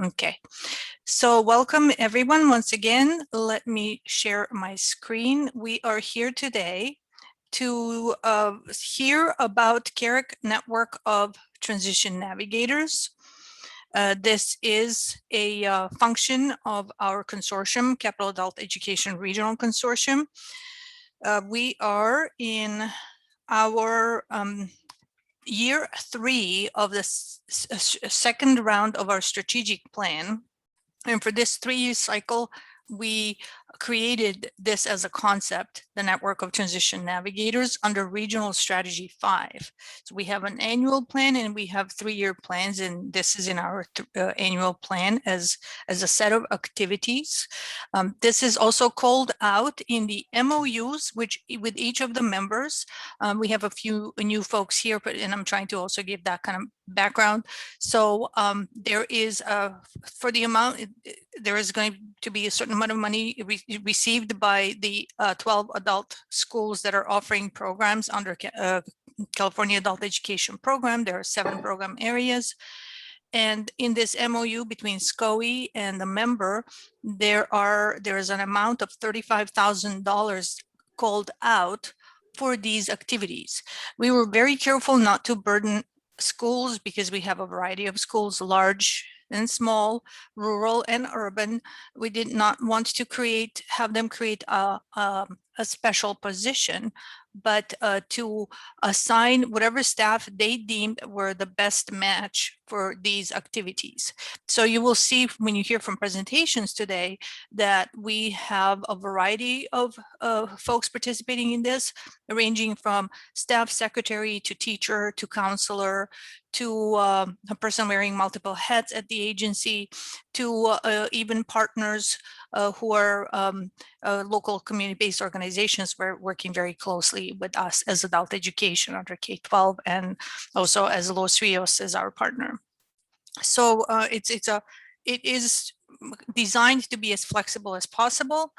Okay, so welcome everyone once again. Let me share my screen. We are here today to hear about CAERC network of transition navigators. This is a function of our consortium, Capital Adult Education Regional Consortium. We are in our year 3 of the second round of our strategic plan. And for this 3-year cycle, we created this as a concept, the network of transition navigators, under regional strategy 5. So we have an annual plan and we have 3-year plans, and this is in our annual plan as a set of activities. This is also called out in the MOUs, which with each of the members. We have a few new folks here, and I'm trying to also give that kind of background. So there is for the amount, there is going to be a certain amount of money received by the 12 adult schools that are offering programs under California Adult Education Program. There are 7 program areas. And in this MOU between SCOE and the member, there is an amount of $35,000 called out for these activities. We were very careful not to burden schools because we have a variety of schools, large and small, rural and urban. We did not want to have them create a special position, but to assign whatever staff they deemed were the best match for these activities. So you will see when you hear from presentations today that we have a variety of folks participating in this, ranging from staff secretary to teacher to counselor to a person wearing multiple hats at the agency, to even partners who are local community-based organizations. We're working very closely with us as adult education under K-12, and also as Los Rios as our partner. So it is designed to be as flexible as possible,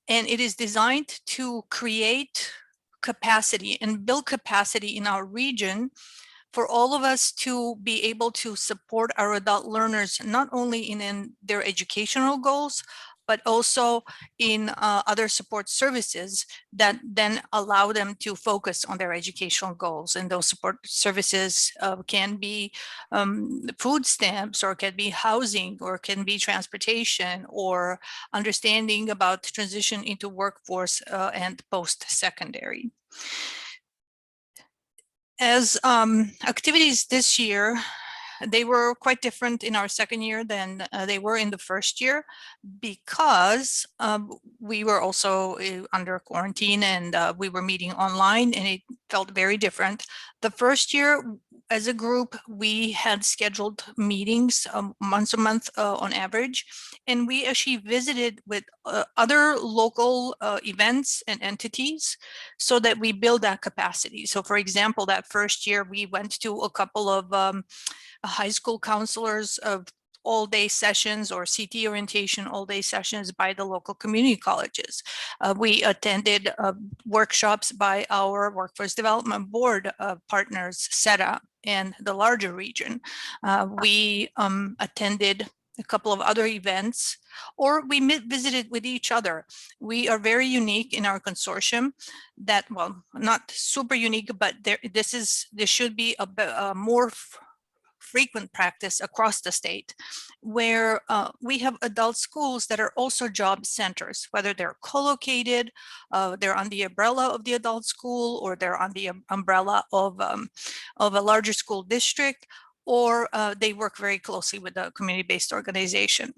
and it is designed to create capacity and build capacity in our region for all of us to be able to support our adult learners, not only in their educational goals, but also in other support services that then allow them to focus on their educational goals. And those support services can be food stamps, or can be housing, or can be transportation, or understanding about transition into workforce and post-secondary. As activities this year, they were quite different in our second year than they were in the first year, because we were also under quarantine, and we were meeting online, and it felt very different. The first year, as a group, we had scheduled meetings once a month on average, and we actually visited with other local events and entities so that we build that capacity. So for example, that first year we went to a couple of high school counselors of all-day sessions, or CT orientation all-day sessions by the local community colleges. We attended workshops by our Workforce Development Board partners, SETA, and the larger region. We attended a couple of other events, or we visited with each other. We are very unique in our consortium that, well, not super unique, but this should be a more frequent practice across the state, where we have adult schools that are also job centers, whether they're co-located, they're on the umbrella of the adult school, or they're on the umbrella of a larger school district, or they work very closely with a community-based organization.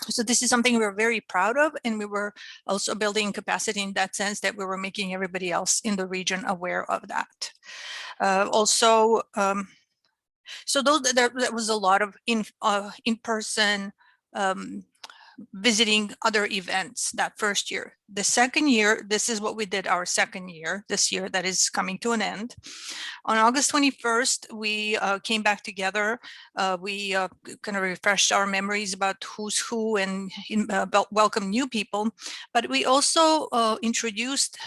So this is something we're very proud of, and we were also building capacity in that sense, that we were making everybody else in the region aware of that. So there was a lot of in-person visiting other events that first year. The second year, this is what we did our second year, this year that is coming to an end. On August 21st, we came back together. We kind of refreshed our memories about who's who and welcome new people. But we also introduced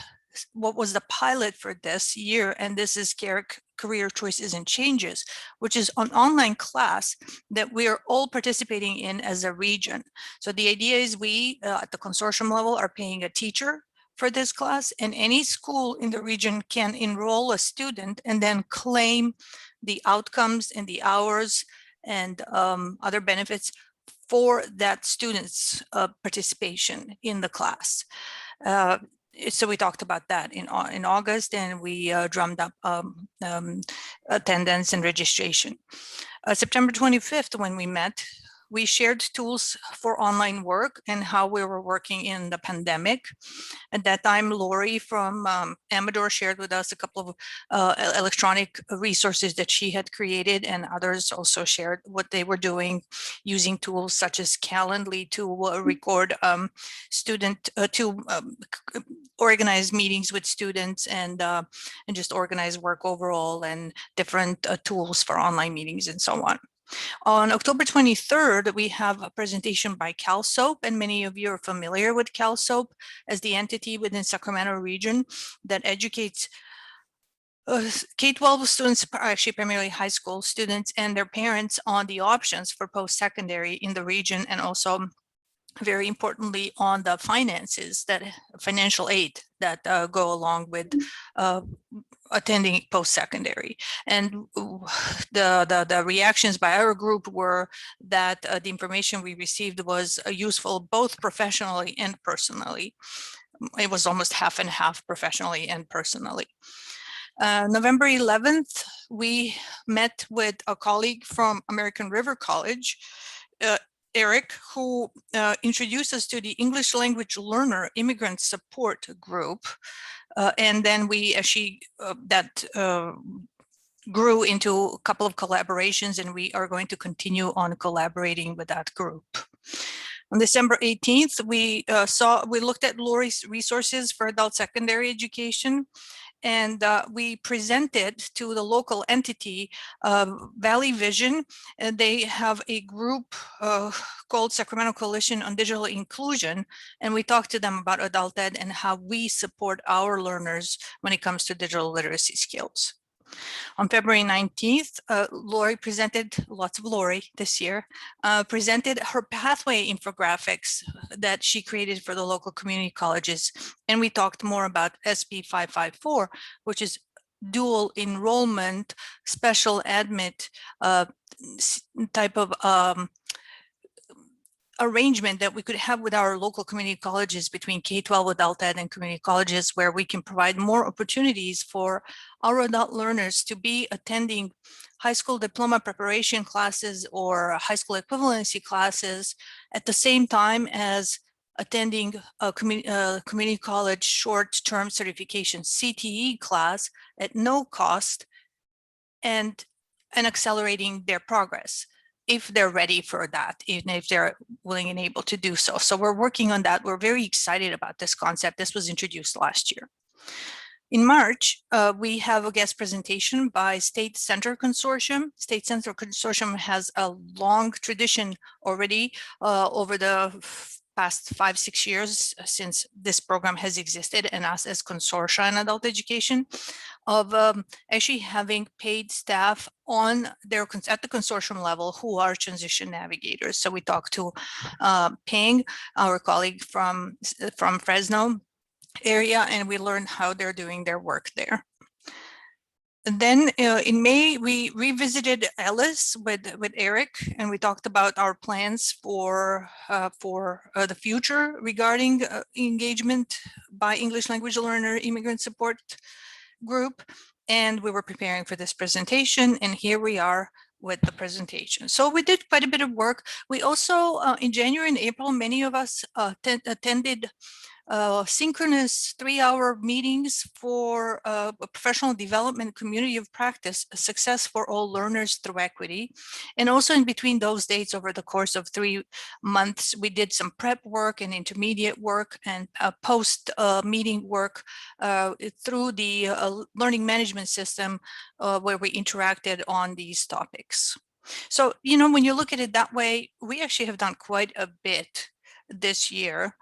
what was the pilot for this year, and this is CAERC Career Choices and Changes, which is an online class that we are all participating in as a region. So the idea is we at the consortium level are paying a teacher for this class, and any school in the region can enroll a student and then claim the outcomes and the hours and other benefits for that student's participation in the class. So we talked about that in August, and we drummed up attendance and registration. September 25th, when we met, we shared tools for online work and how we were working in the pandemic. At that time, Lori from Amador shared with us a couple of electronic resources that she had created, and others also shared what they were doing using tools such as Calendly to record organize meetings with students and just organize work overall, and different tools for online meetings and so on. On October 23rd, we have a presentation by CalSOAP, and many of you are familiar with CalSOAP as the entity within Sacramento region that educates K-12 students, actually primarily high school students and their parents, on the options for post-secondary in the region, and also very importantly on the financial aid that go along with attending post-secondary. And the reactions by our group were that the information we received was useful both professionally and personally. It was almost half and half professionally and personally. November 11th, we met with a colleague from American River College, Eric, who introduced us to the English Language Learner Immigrant Support Group. And then we actually, grew into a couple of collaborations, and we are going to continue on collaborating with that group. On December 18th, we looked at Lori's resources for adult secondary education, and we presented to the local entity, Valley Vision, and they have a group called Sacramento Coalition on Digital Inclusion, and we talked to them about adult ed and how we support our learners when it comes to digital literacy skills. On February 19th, Lori presented, lots of Lori this year, presented her pathway infographics that she created for the local community colleges. And we talked more about SB 554, which is dual enrollment, special admit type of arrangement that we could have with our local community colleges between K-12 adult ed and community colleges, where we can provide more opportunities for our adult learners to be attending high school diploma preparation classes or high school equivalency classes at the same time as attending a community college short-term certification CTE class at no cost, and accelerating their progress if they're ready for that, even if they're willing and able to do so. So we're working on that. We're very excited about this concept. This was introduced last year. In March, we have a guest presentation by State Center Consortium. State Center Consortium has a long tradition already over the past 5-6 years since this program has existed, and us as consortia in adult education, of actually having paid staff on their at the consortium level who are transition navigators. So we talked to Ping, our colleague from Fresno area, and we learned how they're doing their work there. And then in May, we revisited Ellis with Eric, and we talked about our plans for the future regarding engagement by English language learner immigrant support group. And we were preparing for this presentation, and here we are with the presentation. So we did quite a bit of work. We also, in January and April, many of us attended synchronous 3-hour meetings for a professional development community of practice, a success for all learners through equity. And also in between those dates, over the course of 3 months, we did some prep work and intermediate work and post meeting work through the learning management system where we interacted on these topics. So, you know, when you look at it that way, we actually have done quite a bit this year.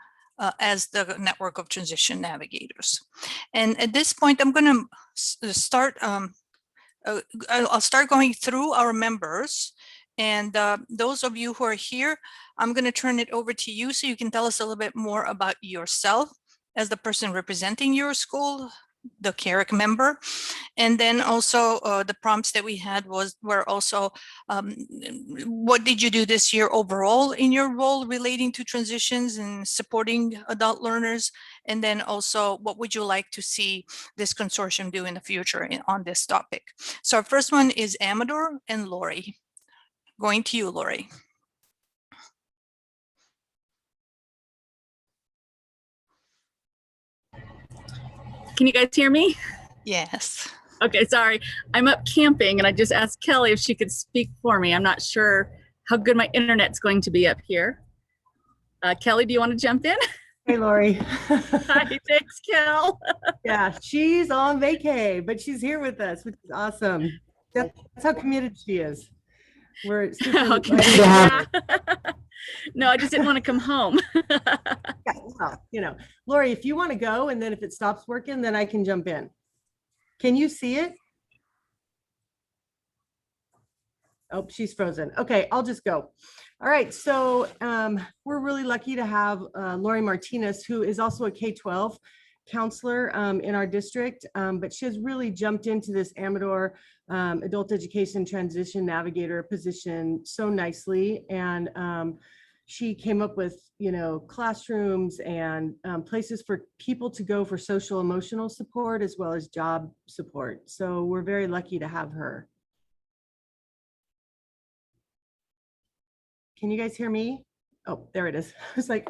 as the network of transition navigators. And at this point, I'm going to start, I'll start going through our members. And those of you who are here, I'm going to turn it over to you so you can tell us a little bit more about yourself as the person representing your school, the CAERC member. And then also the prompts that we had were also, what did you do this year overall in your role relating to transitions and supporting adult learners? And then also, what would you like to see this consortium do in the future on this topic? So our first one is Amador and Lori. Going to you, Lori. Can you guys hear me? Yes. Okay, sorry. I'm up camping and I just asked Kelly if she could speak for me. I'm not sure how good my internet's going to be up here. Kelly, do you want to jump in? Hey, Lori. Hi, thanks, Kel. Yeah, she's on vacay, but she's here with us, which is awesome. That's how committed she is. We're super Okay. lucky to have her. No, I just didn't want to come home. Yeah, well, you know, Lori, if you want to go and then if it stops working, then I can jump in. Can you see it? Oh, she's frozen. Okay, I'll just go. All right, so we're really lucky to have Lori Martinez, who is also a K-12 counselor in our district, but she has really jumped into this Amador adult education transition navigator position so nicely. And she came up with, you know, classrooms and places for people to go for social emotional support as well as job support. So we're very lucky to have her. Can you guys hear me? Oh, there it is. It's like,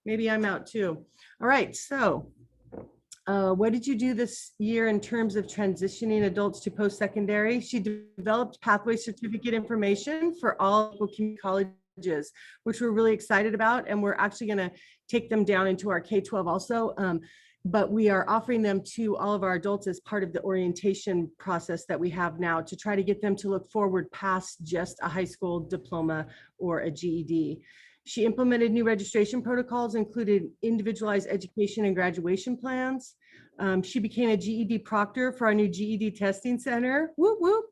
maybe I'm out too. All right, so what did you do this year in terms of transitioning adults to post-secondary? She developed pathway certificate information for all local community colleges, which we're really excited about. And we're actually gonna take them down into our K-12 also. But we are offering them to all of our adults as part of the orientation process that we have now to try to get them to look forward past just a high school diploma or a GED. She implemented new registration protocols, included individualized education and graduation plans. She became a GED proctor for our new GED testing center. Whoop, whoop.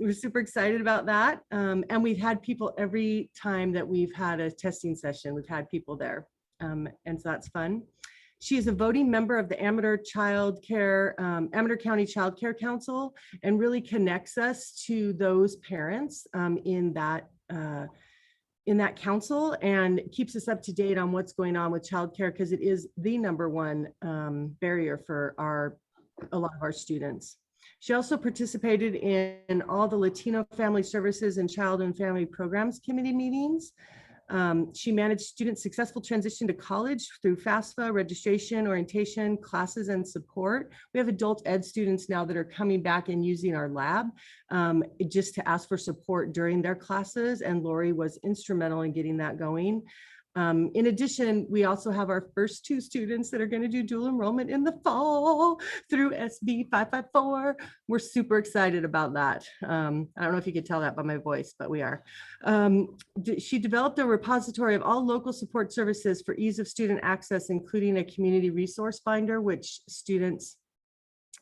We're super excited about that. And we've had people every time that we've had a testing session, we've had people there. And so that's fun. She is a voting member of the Amador Amador County Child Care Council and really connects us to those parents in that council and keeps us up to date on what's going on with childcare because it is the #1 barrier for a lot of our students. She also participated in all the Latino Family Services and Child and Family Programs Committee meetings. She managed student successful transition to college through FAFSA, registration, orientation, classes, and support. We have adult ed students now that are coming back and using our lab just to ask for support during their classes, and Lori was instrumental in getting that going. In addition, we also have our first 2 students that are going to do dual enrollment in the fall through SB 554. We're super excited about that. I don't know if you could tell that by my voice, but we are. She developed a repository of all local support services for ease of student access, including a community resource finder, which students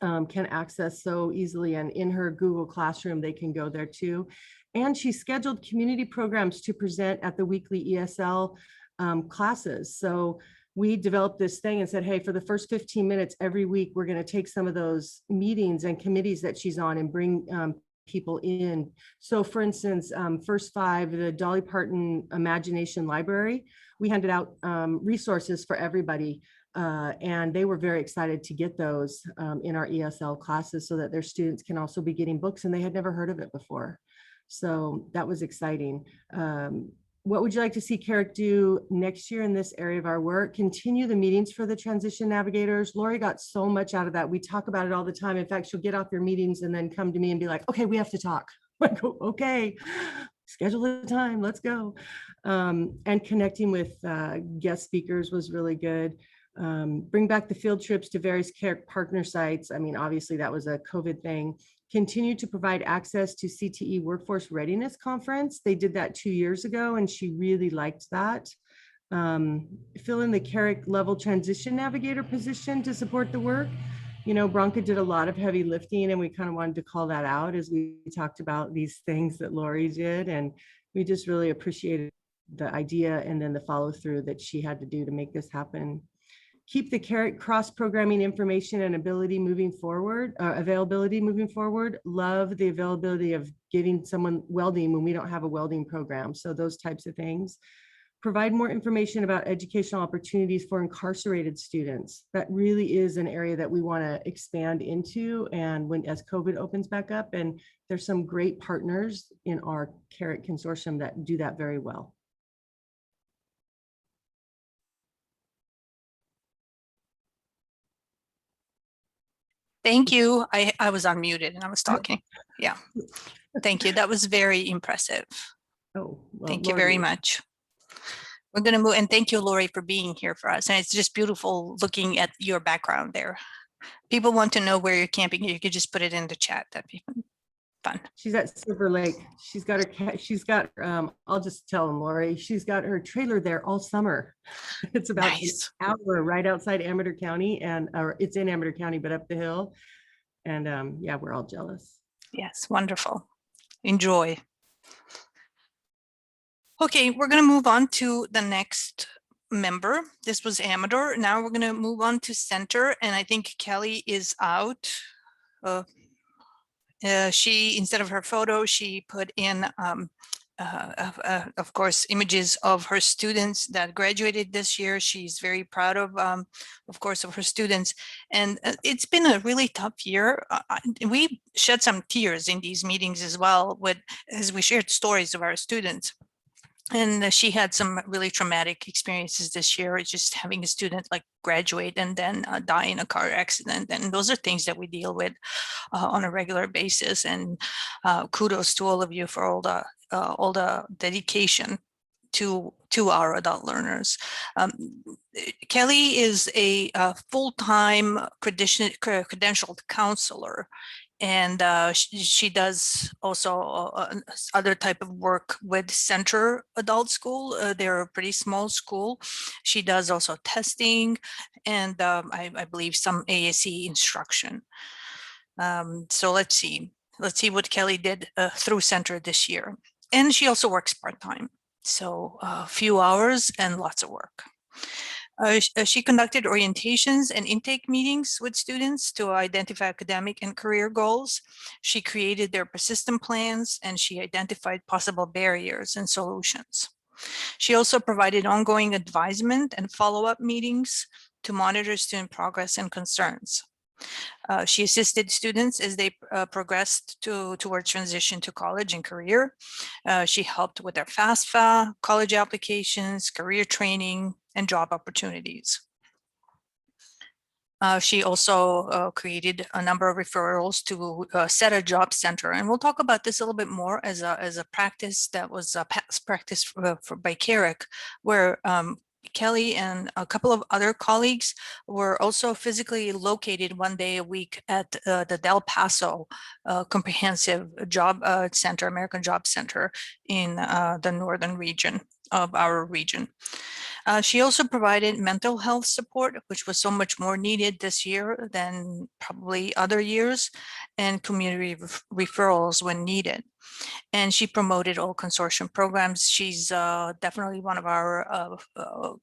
can access so easily. And in her Google Classroom, they can go there too. And she scheduled community programs to present at the weekly ESL classes. So we developed this thing and said, hey, for the first 15 minutes every week, we're going to take some of those meetings and committees that she's on and bring people in. So for instance, first 5, the Dolly Parton Imagination Library, we handed out resources for everybody. And they were very excited to get those in our ESL classes so that their students can also be getting books and they had never heard of it before. So that was exciting. What would you like to see CAERC do next year in this area of our work? Continue the meetings for the transition navigators. Lori got so much out of that. We talk about it all the time. In fact, she'll get off your meetings and then come to me and be like, okay, we have to talk. I go, okay, schedule the time, let's go. And connecting with guest speakers was really good. Bring back the field trips to various CAERC partner sites. I mean, obviously that was a COVID thing. Continue to provide access to CTE Workforce Readiness Conference. They did that 2 years ago and she really liked that. fill in the CAERC level transition navigator position to support the work. You know, Bronca did a lot of heavy lifting, and we kind of wanted to call that out as we talked about these things that Lori did. And we just really appreciated the idea and then the follow through that she had to do to make this happen. Keep the CAERC cross-programming information and ability moving forward, availability moving forward. Love the availability of giving someone welding when we don't have a welding program. So those types of things. Provide more information about educational opportunities for incarcerated students. That really is an area that we want to expand into, and as COVID opens back up, and there's some great partners in our CAERC consortium that do that very well. Thank you. I was unmuted and I was talking. Yeah. Thank you. That was very impressive. Oh, well, thank you very much. We're going to move, and thank you, Lori, for being here for us. And it's just beautiful looking at your background there. People want to know where you're camping. You could just put it in the chat. That'd be fun. She's at Silver Lake. She's got I'll just tell them, Lori, she's got her trailer there all summer. It's about nice. an hour right outside Amador County, and it's in Amador County, but up the hill. And yeah, we're all jealous. Yes, wonderful. Enjoy. Okay, we're going to move on to the next member. This was Amador. Now we're going to move on to center, and I think Kelly is out. She, instead of her photo, she put in, of course, images of her students that graduated this year. She's very proud of course, of her students. And it's been a really tough year. We shed some tears in these meetings as well, as we shared stories of our students. And she had some really traumatic experiences this year, just having a student like graduate and then die in a car accident. And those are things that we deal with on a regular basis. And kudos to all of you for all the dedication to our adult learners. Kelly is a full-time credentialed counselor. And she does also other type of work with Center Adult School. They're a pretty small school. She does also testing and I believe some ASE instruction. So let's see what Kelly did through Center this year. And she also works part-time. So a few hours and lots of work. She conducted orientations and intake meetings with students to identify academic and career goals. She created their persistent plans, and she identified possible barriers and solutions. She also provided ongoing advisement and follow-up meetings to monitor student progress and concerns. She assisted students as they progressed toward transition to college and career. She helped with their FAFSA, college applications, career training, and job opportunities. She also created a number of referrals to SETA Job Center, and we'll talk about this a little bit more as a practice that was a past practice by CAERC, where Kelly and a couple of other colleagues were also physically located one day a week at the Del Paso Comprehensive Job Center, American Job Center in the northern region of our region. She also provided mental health support, which was so much more needed this year than probably other years, and community referrals when needed. And she promoted all consortium programs. She's definitely one of our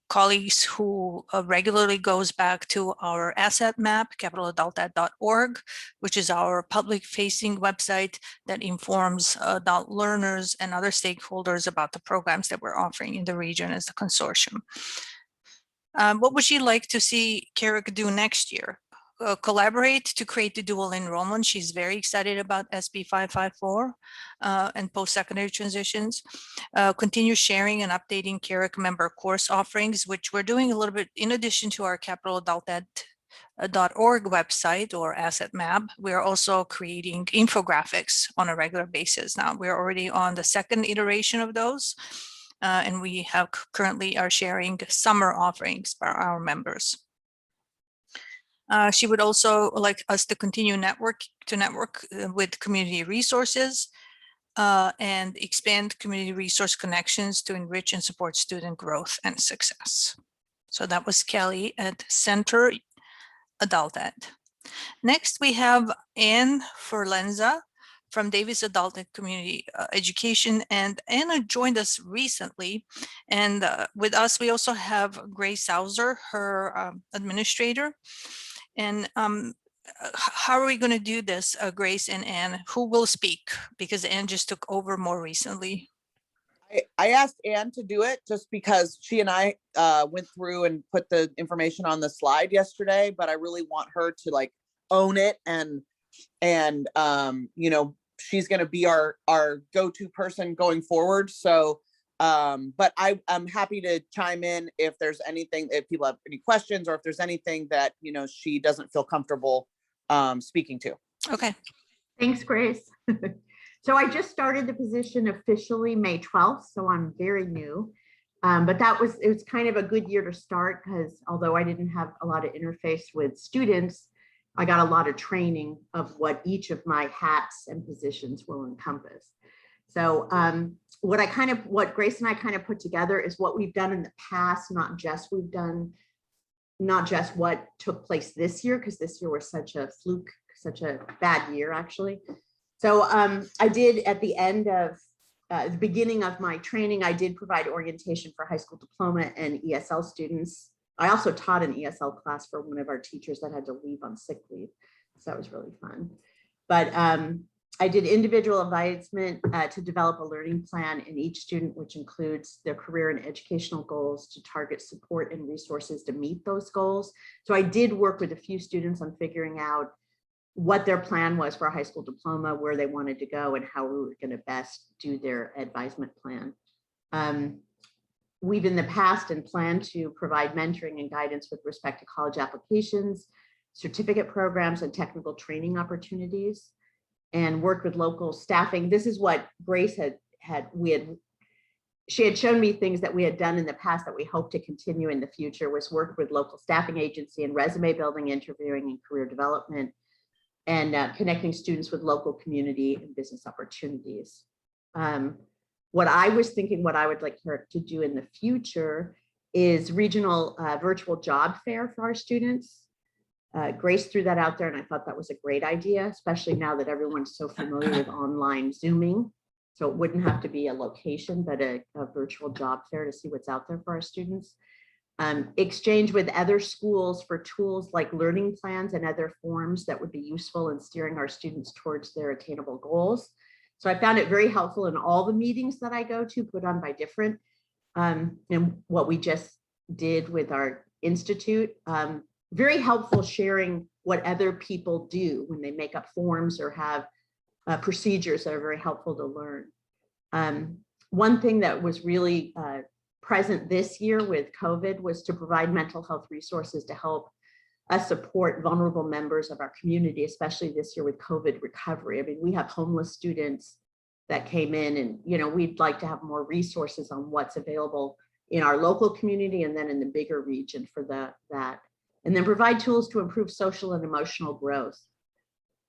colleagues who regularly goes back to our asset map, capitaladultad.org, which is our public-facing website that informs adult learners and other stakeholders about the programs that we're offering in the region as a consortium. What would she like to see CAERC do next year? Collaborate to create the dual enrollment. She's very excited about SB 554 and post-secondary transitions. Continue sharing and updating CAERC member course offerings, which we're doing a little bit in addition to our capitaladultad.org website or asset map. We're also creating infographics on a regular basis. Now we're already on the second iteration of those. And we have currently are sharing summer offerings for our members. She would also like us to continue network with community resources, and expand community resource connections to enrich and support student growth and success. So that was Kelly at Center Adult Ed. Next, we have Anne Ferlenza from Davis Adult and Community Education, and Anna joined us recently. And with us, we also have Grace Sauser, her administrator. And how are we going to do this, Grace and Anne? Who will speak? Because Anne just took over more recently. I asked Anne to do it just because she and I went through and put the information on the slide yesterday, but I really want her to like own it and you know, she's going to be our go-to person going forward. So but I'm happy to chime in if there's anything, if people have any questions, or if there's anything that, you know, she doesn't feel comfortable speaking to. Okay. Thanks, Grace. So I just started the position officially May 12th, so I'm very new. But it was kind of a good year to start, because although I didn't have a lot of interface with students, I got a lot of training of what each of my hats and positions will encompass. So what Grace and I kind of put together is what we've done in the past, not just what took place this year, because this year was such a fluke, such a bad year, actually. So I did, at the end of the beginning of my training, I did provide orientation for high school diploma and ESL students. I also taught an ESL class for one of our teachers that had to leave on sick leave. So that was really fun. But I did individual advisement to develop a learning plan in each student, which includes their career and educational goals, to target support and resources to meet those goals. So I did work with a few students on figuring out what their plan was for a high school diploma, where they wanted to go, and how we were going to best do their advisement plan. We've in the past and plan to provide mentoring and guidance with respect to college applications, certificate programs, and technical training opportunities, and work with local staffing. This is what Grace she had shown me things that we had done in the past that we hope to continue in the future, was work with local staffing agency and resume building, interviewing, and career development, and connecting students with local community and business opportunities. What I was thinking, what I would like her to do in the future is regional virtual job fair for our students. Grace threw that out there, and I thought that was a great idea, especially now that everyone's so familiar with online Zooming. So it wouldn't have to be a location, but a virtual job fair to see what's out there for our students. Exchange with other schools for tools like learning plans and other forms that would be useful in steering our students towards their attainable goals. So I found it very helpful in all the meetings that I go to, put on by different, and what we just did with our institute. Very helpful sharing what other people do when they make up forms or have procedures that are very helpful to learn. One thing that was really present this year with COVID was to provide mental health resources to help us support vulnerable members of our community, especially this year with COVID recovery. I mean, we have homeless students that came in, and, you know, we'd like to have more resources on what's available in our local community and then in the bigger region for that. And then provide tools to improve social and emotional growth.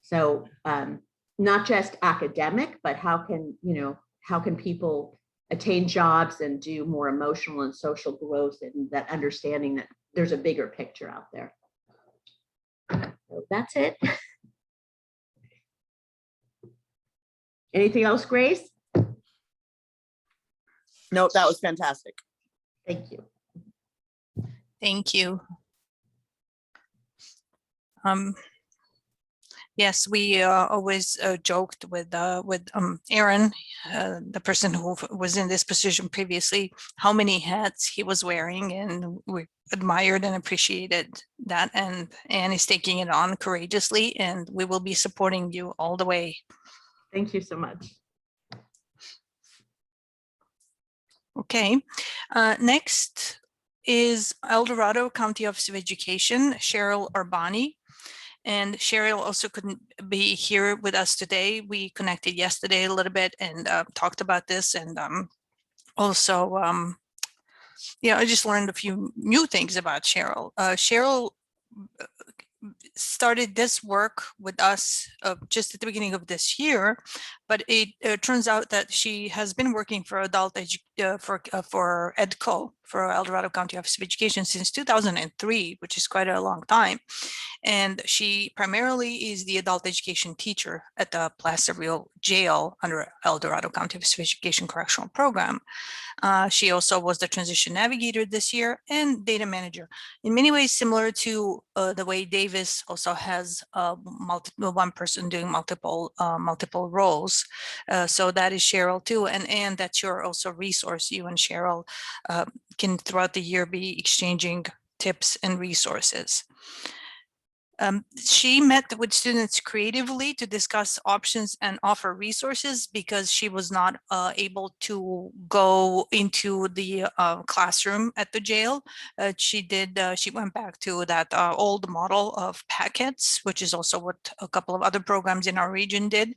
So not just academic, but how can people attain jobs and do more emotional and social growth, and that understanding that there's a bigger picture out there. So that's it. Anything else, Grace? No, that was fantastic. Thank you. Thank you. Yes, we always joked with Aaron, the person who was in this position previously, how many hats he was wearing, and we admired and appreciated that. And Anne is taking it on courageously, and we will be supporting you all the way. Thank you so much. Okay, next is El Dorado County Office of Education, Cheryl Arbani. And Cheryl also couldn't be here with us today. We connected yesterday a little bit and talked about this, and also, yeah, I just learned a few new things about Cheryl. Cheryl started this work with us just at the beginning of this year, but it turns out that she has been working for for EDCO, for El Dorado County Office of Education, since 2003, which is quite a long time. And she primarily is the adult education teacher at the Placerville Jail under El Dorado County Office of Education Correctional Program. She also was the Transition Navigator this year and data manager. In many ways, similar to the way Davis also has one person doing multiple roles. So that is Cheryl too, and that's your also resource. You and Cheryl can throughout the year be exchanging tips and resources. She met with students creatively to discuss options and offer resources because she was not able to go into the classroom at the jail. She went back to that old model of packets, which is also what a couple of other programs in our region did.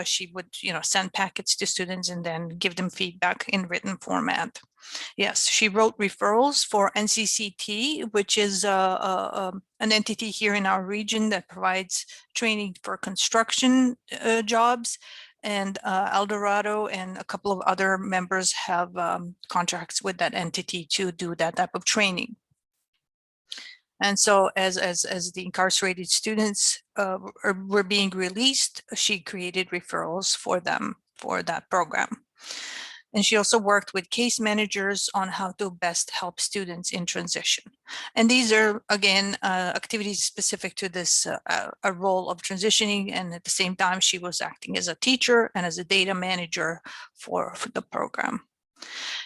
She would, send packets to students and then give them feedback in written format. Yes, she wrote referrals for NCCT, which is an entity here in our region that provides training for construction jobs. And El Dorado and a couple of other members have contracts with that entity to do that type of training. And so as the incarcerated students were being released, she created referrals for them for that program. And she also worked with case managers on how to best help students in transition. And these are, again, activities specific to this a role of transitioning. And at the same time, she was acting as a teacher and as a data manager for the program.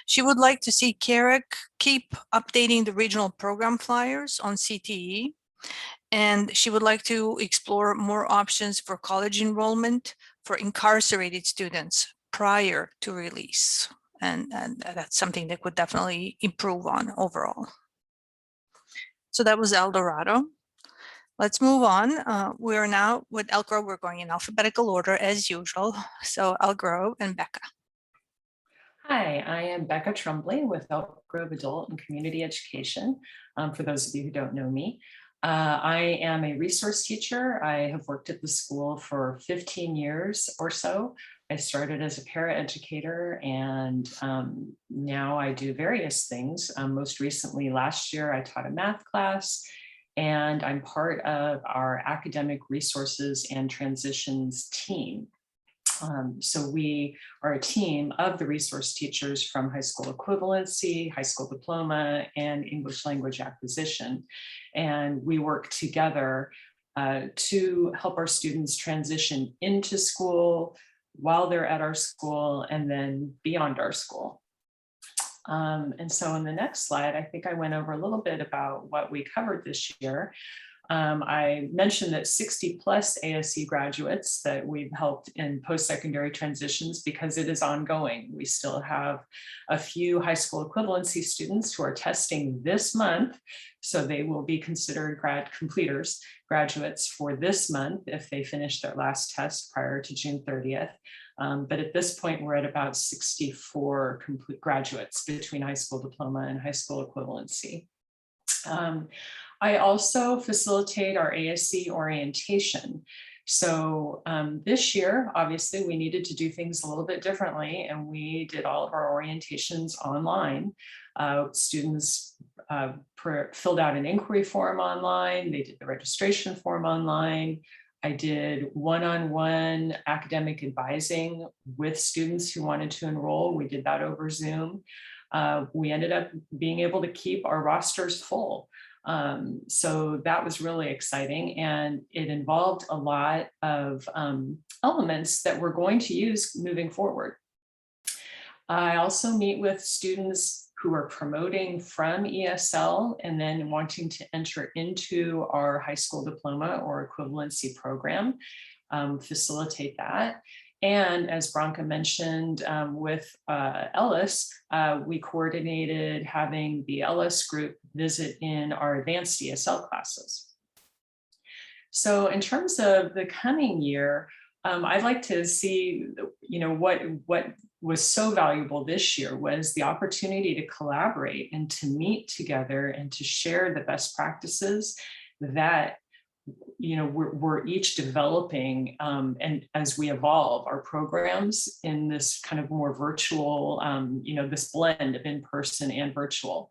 She would like to see CAERC keep updating the regional program flyers on CTE. And she would like to explore more options for college enrollment for incarcerated students prior to release. And that's something that could definitely improve on overall. So that was El Dorado. Let's move on. We're now with Elk Grove. We're going in alphabetical order as usual. So Elk Grove and Becca. Hi, I am Becca Tremblay with Elk Grove Adult and Community Education. For those of you who don't know me, I am a resource teacher. I have worked at the school for 15 years or so. I started as a paraeducator and now I do various things. Most recently, last year, I taught a math class and I'm part of our academic resources and transitions team. So we are a team of the resource teachers from high school equivalency, high school diploma, and English language acquisition. And we work together to help our students transition into school, while they're at our school, and then beyond our school. And so in the next slide, I think I went over a little bit about what we covered this year. I mentioned that 60 plus ASC graduates that we've helped in post-secondary transitions because it is ongoing. We still have a few high school equivalency students who are testing this month. So they will be considered graduates for this month if they finish their last test prior to June 30th. But at this point, we're at about 64 complete graduates between high school diploma and high school equivalency. I also facilitate our ASC orientation. So this year, obviously, we needed to do things a little bit differently, and we did all of our orientations online. Students filled out an inquiry form online. They did the registration form online. I did one-on-one academic advising with students who wanted to enroll. We did that over Zoom. We ended up being able to keep our rosters full. So that was really exciting, and it involved a lot of elements that we're going to use moving forward. I also meet with students who are promoting from ESL and then wanting to enter into our high school diploma or equivalency program, facilitate that. And as Branka mentioned, with Ellis, we coordinated having the Ellis group visit in our advanced ESL classes. So in terms of the coming year, I'd like to see, what was so valuable this year was the opportunity to collaborate and to meet together and to share the best practices that, you know, we're each developing, and as we evolve our programs in this kind of more virtual, you know, this blend of in-person and virtual.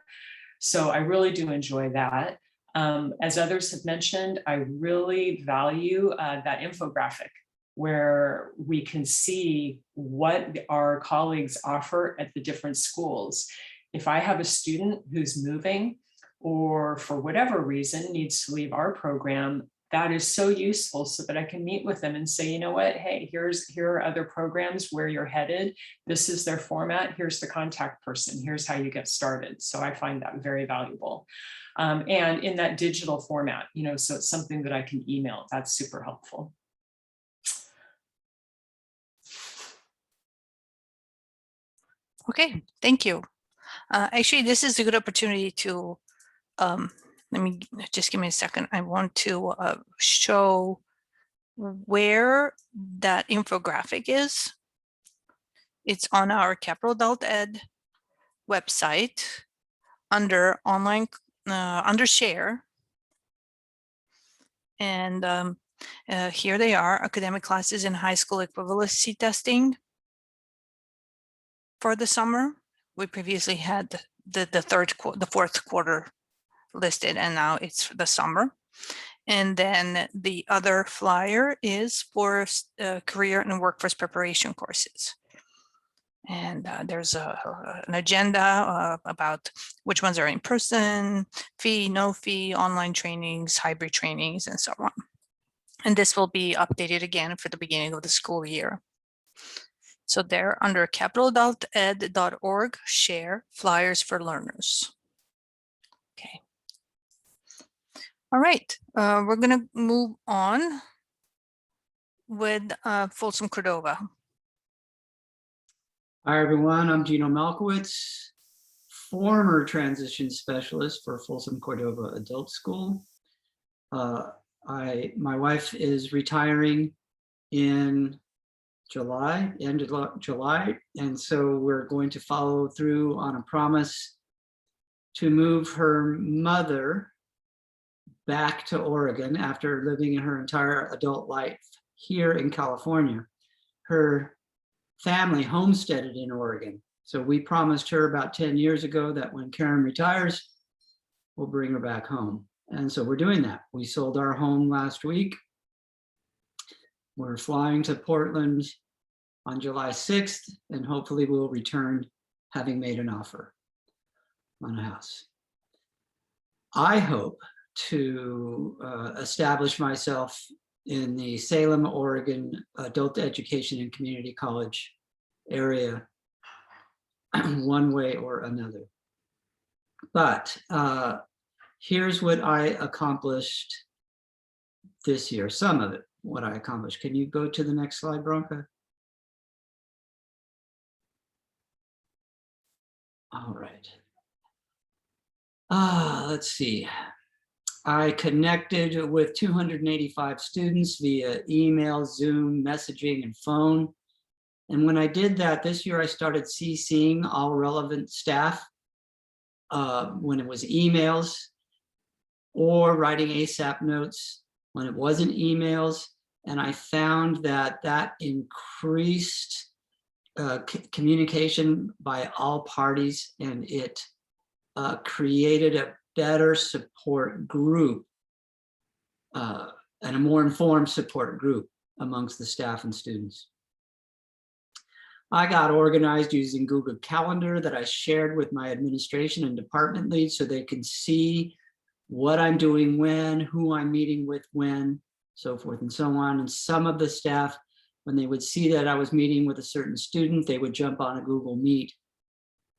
So I really do enjoy that. As others have mentioned, I really value that infographic where we can see what our colleagues offer at the different schools. If I have a student who's moving or for whatever reason needs to leave our program, that is so useful so that I can meet with them and say, you know what, hey, here are other programs where you're headed. This is their format. Here's the contact person. Here's how you get started. So I find that very valuable. And in that digital format, you know, so it's something that I can email. That's super helpful. Okay, thank you. Actually, this is a good opportunity to, let me just give me a second. I want to show where that infographic is. It's on our Capital Adult Ed website under online, under share. And here they are, academic classes in high school equivalency testing for the summer. We previously had the fourth quarter listed, and now it's the summer. And then the other flyer is for career and workforce preparation courses. And there's an agenda about which ones are in person, fee, no fee, online trainings, hybrid trainings, and so on. And this will be updated again for the beginning of the school year. So they're under capitaladulted.org, share flyers for learners. Okay. All right, we're gonna move on with Folsom Cordova. Hi, everyone. I'm Gino Malkowitz, former transition specialist for Folsom Cordova Adult School. My wife is retiring in July, end of July, and so we're going to follow through on a promise to move her mother back to Oregon after living in her entire adult life here in California. Her family homesteaded in Oregon. So we promised her about 10 years ago that when Karen retires, we'll bring her back home. And so we're doing that. We sold our home last week. We're flying to Portland on July 6th, and hopefully we'll return having made an offer on a house. I hope to establish myself in the Salem, Oregon adult education and community college area one way or another. But here's what I accomplished this year, some of it, what I accomplished. Can you go to the next slide, Bronca? All right. Let's see. I connected with 285 students via email, Zoom, messaging, and phone. And when I did that this year, I started CCing all relevant staff when it was emails, or writing ASAP notes when it wasn't emails. And I found that that increased communication by all parties, and it created a better support group and a more informed support group amongst the staff and students. I got organized using Google Calendar that I shared with my administration and department leads so they can see what I'm doing when, who I'm meeting with when, so forth and so on. And some of the staff, when they would see that I was meeting with a certain student, they would jump on a Google Meet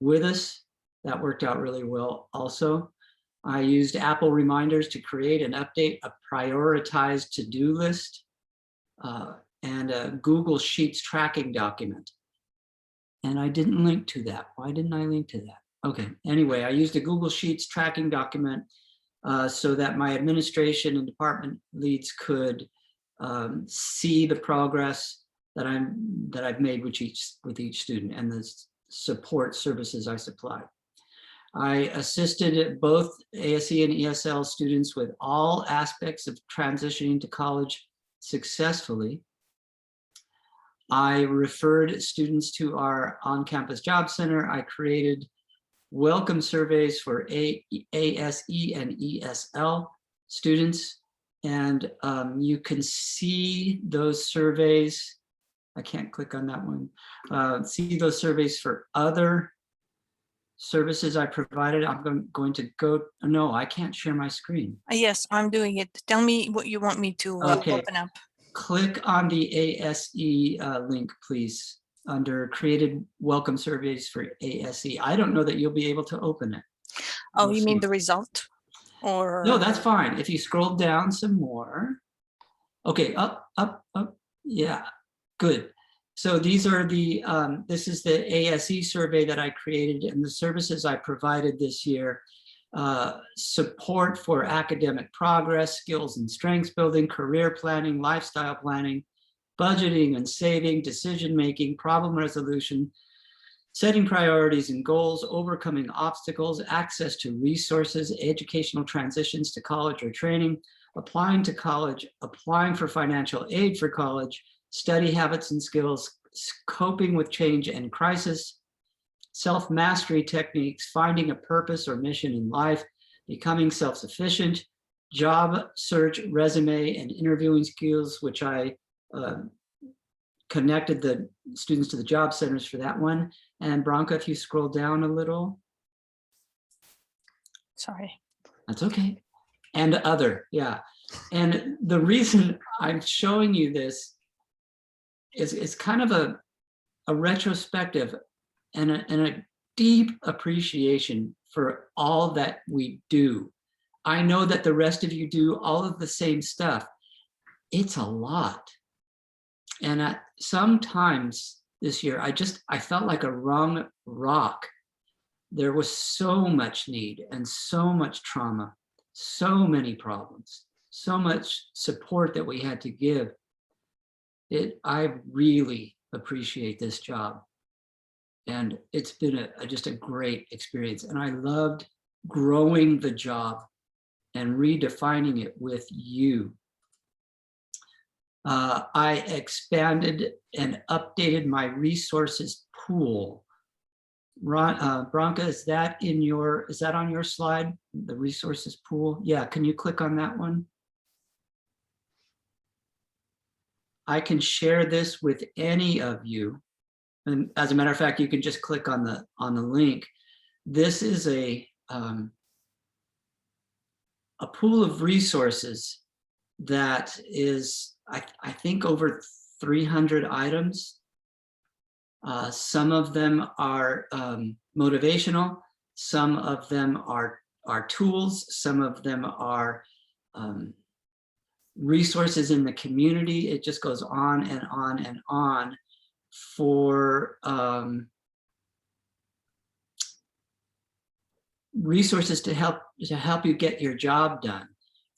with us. That worked out really well also. I used Apple reminders to create and update a prioritized to-do list and a Google Sheets tracking document. And I didn't link to that. Why didn't I link to that? Okay, anyway, I used a Google Sheets tracking document so that my administration and department leads could see the progress that I've made with each student and the support services I supply. I assisted both ASE and ESL students with all aspects of transitioning to college successfully. I referred students to our on-campus job center. I created welcome surveys for ASE and ESL students. And you can see those surveys. I can't click on that one. See those surveys for other services I provided. I'm going to go, no, I can't share my screen. Yes, I'm doing it. Tell me what you want me to Okay. open up. Click on the ASE link, please, under created welcome surveys for ASE. I don't know that you'll be able to open it. Oh, We'll you mean see. the result? Or No, that's fine. If you scroll down some more. Okay, up, up, up. Yeah, good. So these are the, this is the ASE survey that I created and the services I provided this year. Support for academic progress, skills and strengths building, career planning, lifestyle planning, budgeting and saving, decision-making, problem resolution, setting priorities and goals, overcoming obstacles, access to resources, educational transitions to college or training, applying to college, applying for financial aid for college, study habits and skills, coping with change and crisis, self-mastery techniques, finding a purpose or mission in life, becoming self-sufficient, job search, resume, and interviewing skills, which I connected the students to the job centers for that one. And Branka, if you scroll down a little. sorry. That's okay. And other, yeah. And the reason I'm showing you this is it's kind of a retrospective and a deep appreciation for all that we do. I know that the rest of you do all of the same stuff. It's a lot. And sometimes this year, I felt like a wrung rock. There was so much need and so much trauma, so many problems, so much support that we had to give. I really appreciate this job. And it's been just a great experience. And I loved growing the job and redefining it with you. I expanded and updated my resources pool. Branka, is that on your slide, the resources pool? Yeah, can you click on that one? I can share this with any of you. And as a matter of fact, you can just click on the link. This is a pool of resources that is, I think, over 300 items. Some of them are motivational. Some of them are tools. Some of them are resources in the community. It just goes on and on and on for resources to help you get your job done.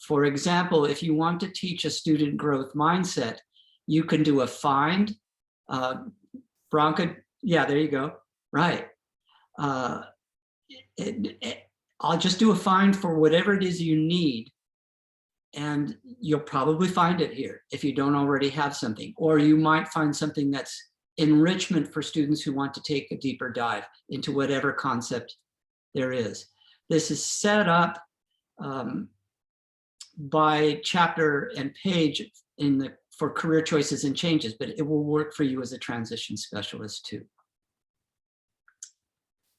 For example, if you want to teach a student growth mindset, you can do a find. Branka, yeah, there you go. Right. I'll just do a find for whatever it is you need. And you'll probably find it here if you don't already have something, or you might find something that's enrichment for students who want to take a deeper dive into whatever concept there is. This is set up by chapter and page for career choices and changes, but it will work for you as a transition specialist too.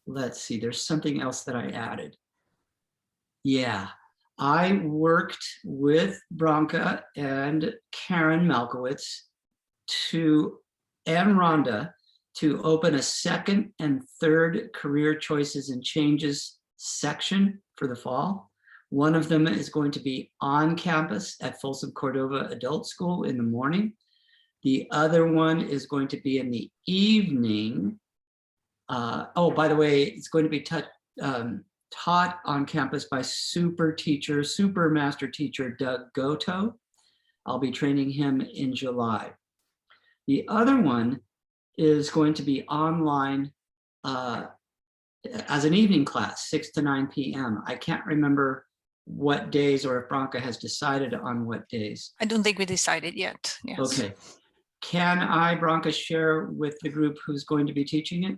Let's see, there's something else that I added. Yeah, I worked with Branka and Karen Malkowitz and Rhonda to open a second and third career choices and changes section for the fall. One of them is going to be on campus at Folsom Cordova Adult School in the morning. The other one is going to be in the evening. Oh, by the way, it's going to be taught on campus by super master teacher Doug Goto. I'll be training him in July. The other one is going to be online as an evening class, 6 to 9 p.m. I can't remember what days or if Branka has decided on what days. I don't think we decided yet. Yes. Okay. Can I, Branka, share with the group who's going to be teaching it?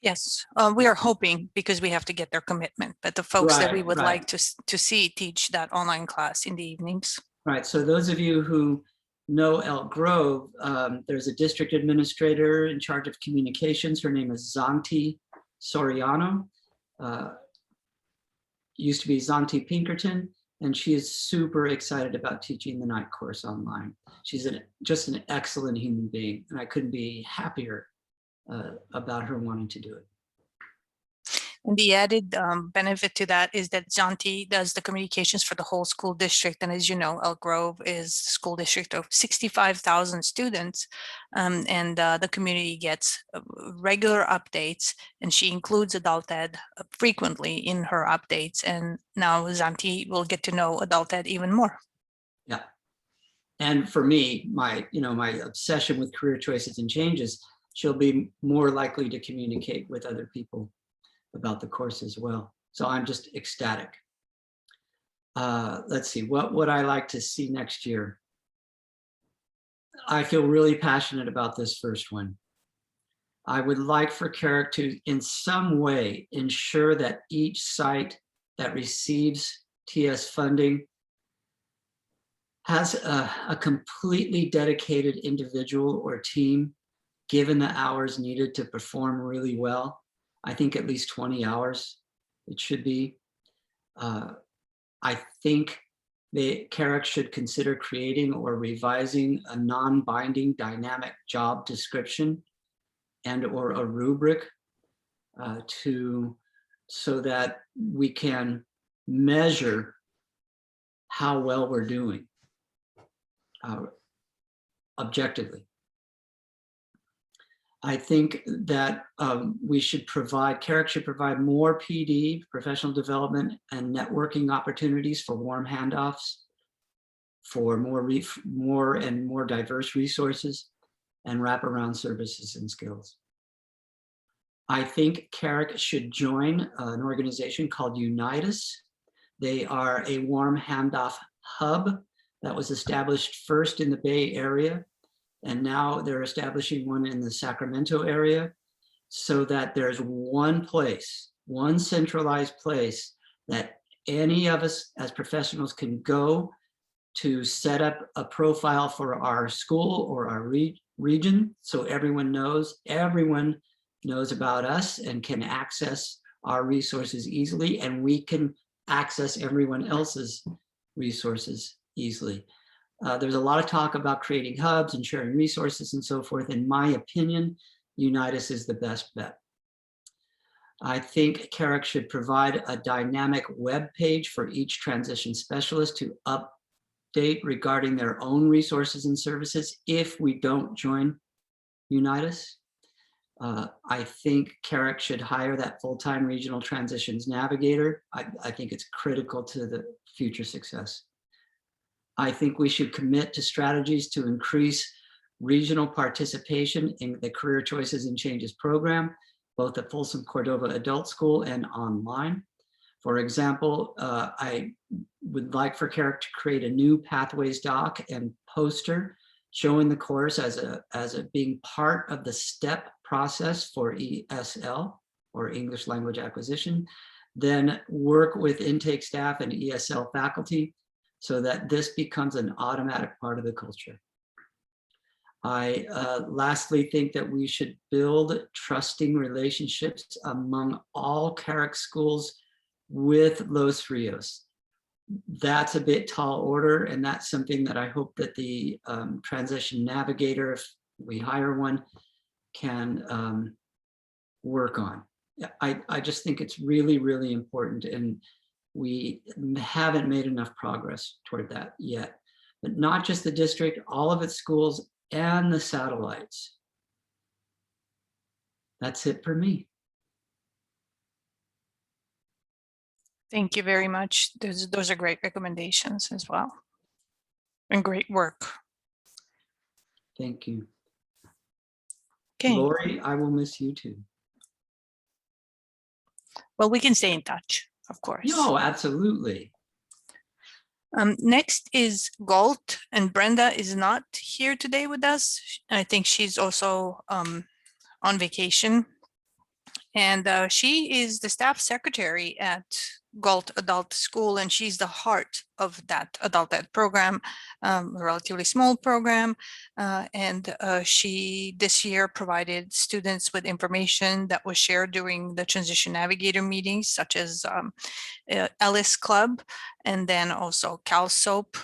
Yes, we are hoping because we have to get their commitment, but the folks that we Right, would right. like to see teach that online class in the evenings. Right. So those of you who know Elk Grove, there's a district administrator in charge of communications. Her name is Zanti Soriano. Used to be Zanti Pinkerton, and she is super excited about teaching the night course online. She's just an excellent human being, and I couldn't be happier about her wanting to do it. And the added benefit to that is that Zanti does the communications for the whole school district. And as you know, Elk Grove is a school district of 65,000 students. And the community gets regular updates, and she includes adult ed frequently in her updates. And now Zanti will get to know adult ed even more. Yeah. And for me, my obsession with career choices and changes, she'll be more likely to communicate with other people about the course as well. So I'm just ecstatic. Let's see, what would I like to see next year? I feel really passionate about this first one. I would like for CAERC to, in some way, ensure that each site that receives TS funding has a completely dedicated individual or team, given the hours needed to perform really well. I think at least 20 hours it should be. I think the CAERC should consider creating or revising a non-binding dynamic job description and or a rubric so that we can measure how well we're doing objectively. I think that CAERC should provide more PD, professional development, and networking opportunities for warm handoffs, for more and more diverse resources, and wraparound services and skills. I think CAERC should join an organization called Unitas. They are a warm handoff hub that was established first in the Bay Area, and now they're establishing one in the Sacramento area, so that there's one place, one centralized place that any of us as professionals can go to set up a profile for our school or our region, so everyone knows about us and can access our resources easily, and we can access everyone else's resources easily. There's a lot of talk about creating hubs and sharing resources and so forth. In my opinion, Unitas is the best bet. I think CAERC should provide a dynamic web page for each transition specialist to update regarding their own resources and services if we don't join Unitas. I think CAERC should hire that full-time regional transitions navigator. I think it's critical to the future success. I think we should commit to strategies to increase regional participation in the Career Choices and Changes program, both at Folsom Cordova Adult School and online. For example, I would like for CAERC to create a new Pathways doc and poster showing the course as a being part of the STEP process for ESL, or English Language Acquisition, then work with intake staff and ESL faculty so that this becomes an automatic part of the culture. I lastly think that we should build trusting relationships among all CAERC schools with Los Rios. That's a bit tall order, and that's something that I hope that the Transition Navigator, if we hire one, can work on. I just think it's really, really important, and we haven't made enough progress toward that yet. But not just the district, all of its schools and the satellites. That's it for me. Thank you very much. Those are great recommendations as well, and great work. Thank you. Okay. Lori, I will miss you too. Well, we can stay in touch, of course. No, absolutely. Next is Galt, and Brenda is not here today with us. I think she's also on vacation. And she is the staff secretary at Galt Adult School, and she's the heart of that adult ed program, a relatively small program. She this year provided students with information that was shared during the Transition Navigator meetings, such as Ellis Club, and then also CalSOAP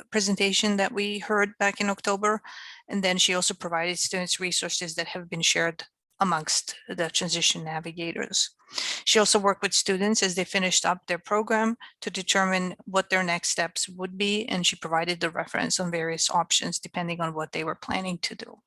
presentation that we heard back in October. And then she also provided students resources that have been shared amongst the Transition Navigators. She also worked with students as they finished up their program to determine what their next steps would be, and she provided the reference on various options depending on what they were planning to do.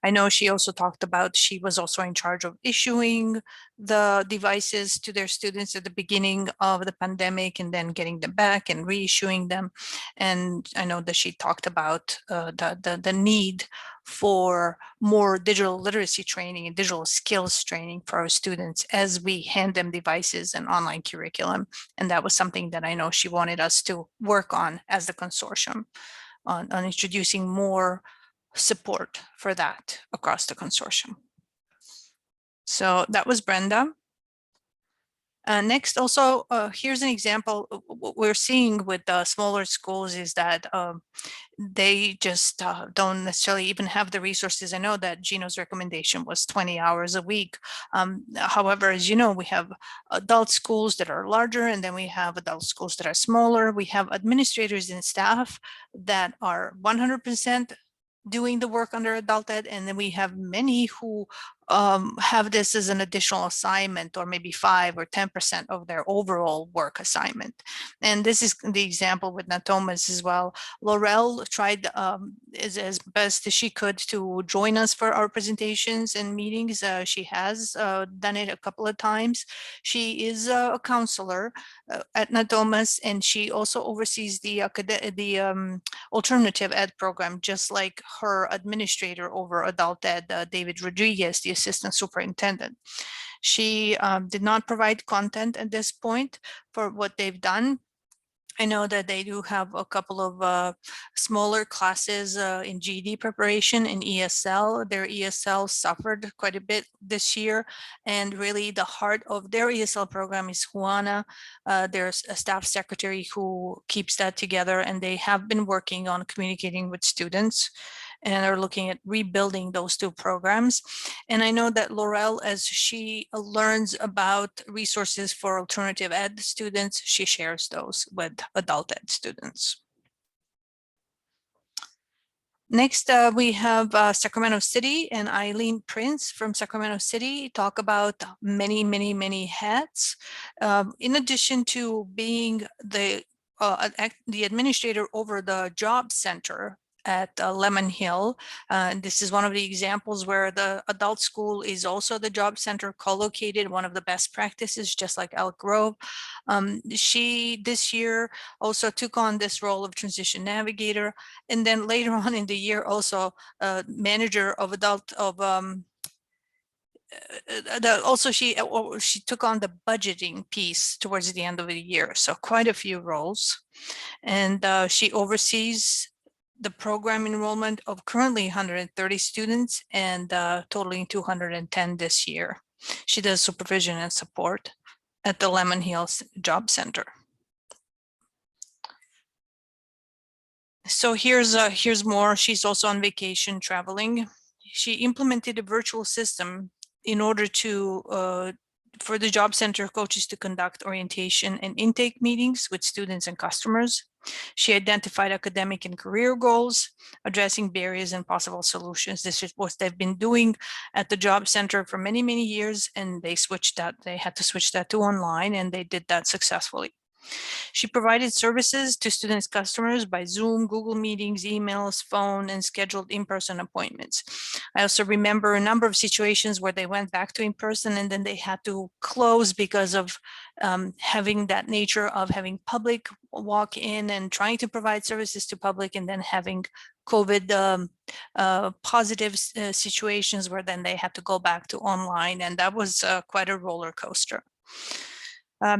I know she also talked about she was also in charge of issuing the devices to their students at the beginning of the pandemic and then getting them back and reissuing them. And I know that she talked about the need for more digital literacy training and digital skills training for our students as we hand them devices and online curriculum. And that was something that I know she wanted us to work on as the consortium on introducing more support for that across the consortium. So that was Brenda. Next, also, here's an example of what we're seeing with the smaller schools is that they just don't necessarily even have the resources. I know that Gino's recommendation was 20 hours a week. However, as you know, we have adult schools that are larger, and then we have adult schools that are smaller. We have administrators and staff that are 100% doing the work under adult ed, and then we have many who have this as an additional assignment, or maybe 5 or 10% of their overall work assignment. And this is the example with Natomas as well. Laurel tried as best as she could to join us for our presentations and meetings. She has done it a couple of times. She is a counselor at Natomas, and she also oversees the alternative ed program, just like her administrator over adult ed, David Rodriguez, the assistant superintendent. She did not provide content at this point for what they've done. I know that they do have a couple of smaller classes in GED preparation in ESL. Their ESL suffered quite a bit this year, and really the heart of their ESL program is Juana. There's a staff secretary who keeps that together, and they have been working on communicating with students and are looking at rebuilding those two programs. And I know that Laurel, as she learns about resources for alternative ed students, she shares those with adult ed students. Next, we have Sacramento City, and Eileen Prince from Sacramento City talk about many hats. In addition to being the administrator over the job center at Lemon Hill. This is one of the examples where the adult school is also the job center co-located, one of the best practices, just like Elk Grove. She this year also took on this role of Transition Navigator, and then later on in the year also manager of adult of also she took on the budgeting piece towards the end of the year, so quite a few roles. And she oversees the program enrollment of currently 130 students and totaling 210 this year. She does supervision and support at the Lemon Hills Job Center. So here's more. She's also on vacation traveling. She implemented a virtual system in order to for the job center coaches to conduct orientation and intake meetings with students and customers. She identified academic and career goals, addressing barriers and possible solutions. This is what they've been doing at the job center for many years, and they had to switch that to online, and they did that successfully. She provided services to students' customers by Zoom, Google Meetings, emails, phone, and scheduled in-person appointments. I also remember a number of situations where they went back to in-person and then they had to close because of having that nature of having public walk in and trying to provide services to public, and then having COVID positive situations where then they had to go back to online, and that was quite a roller coaster.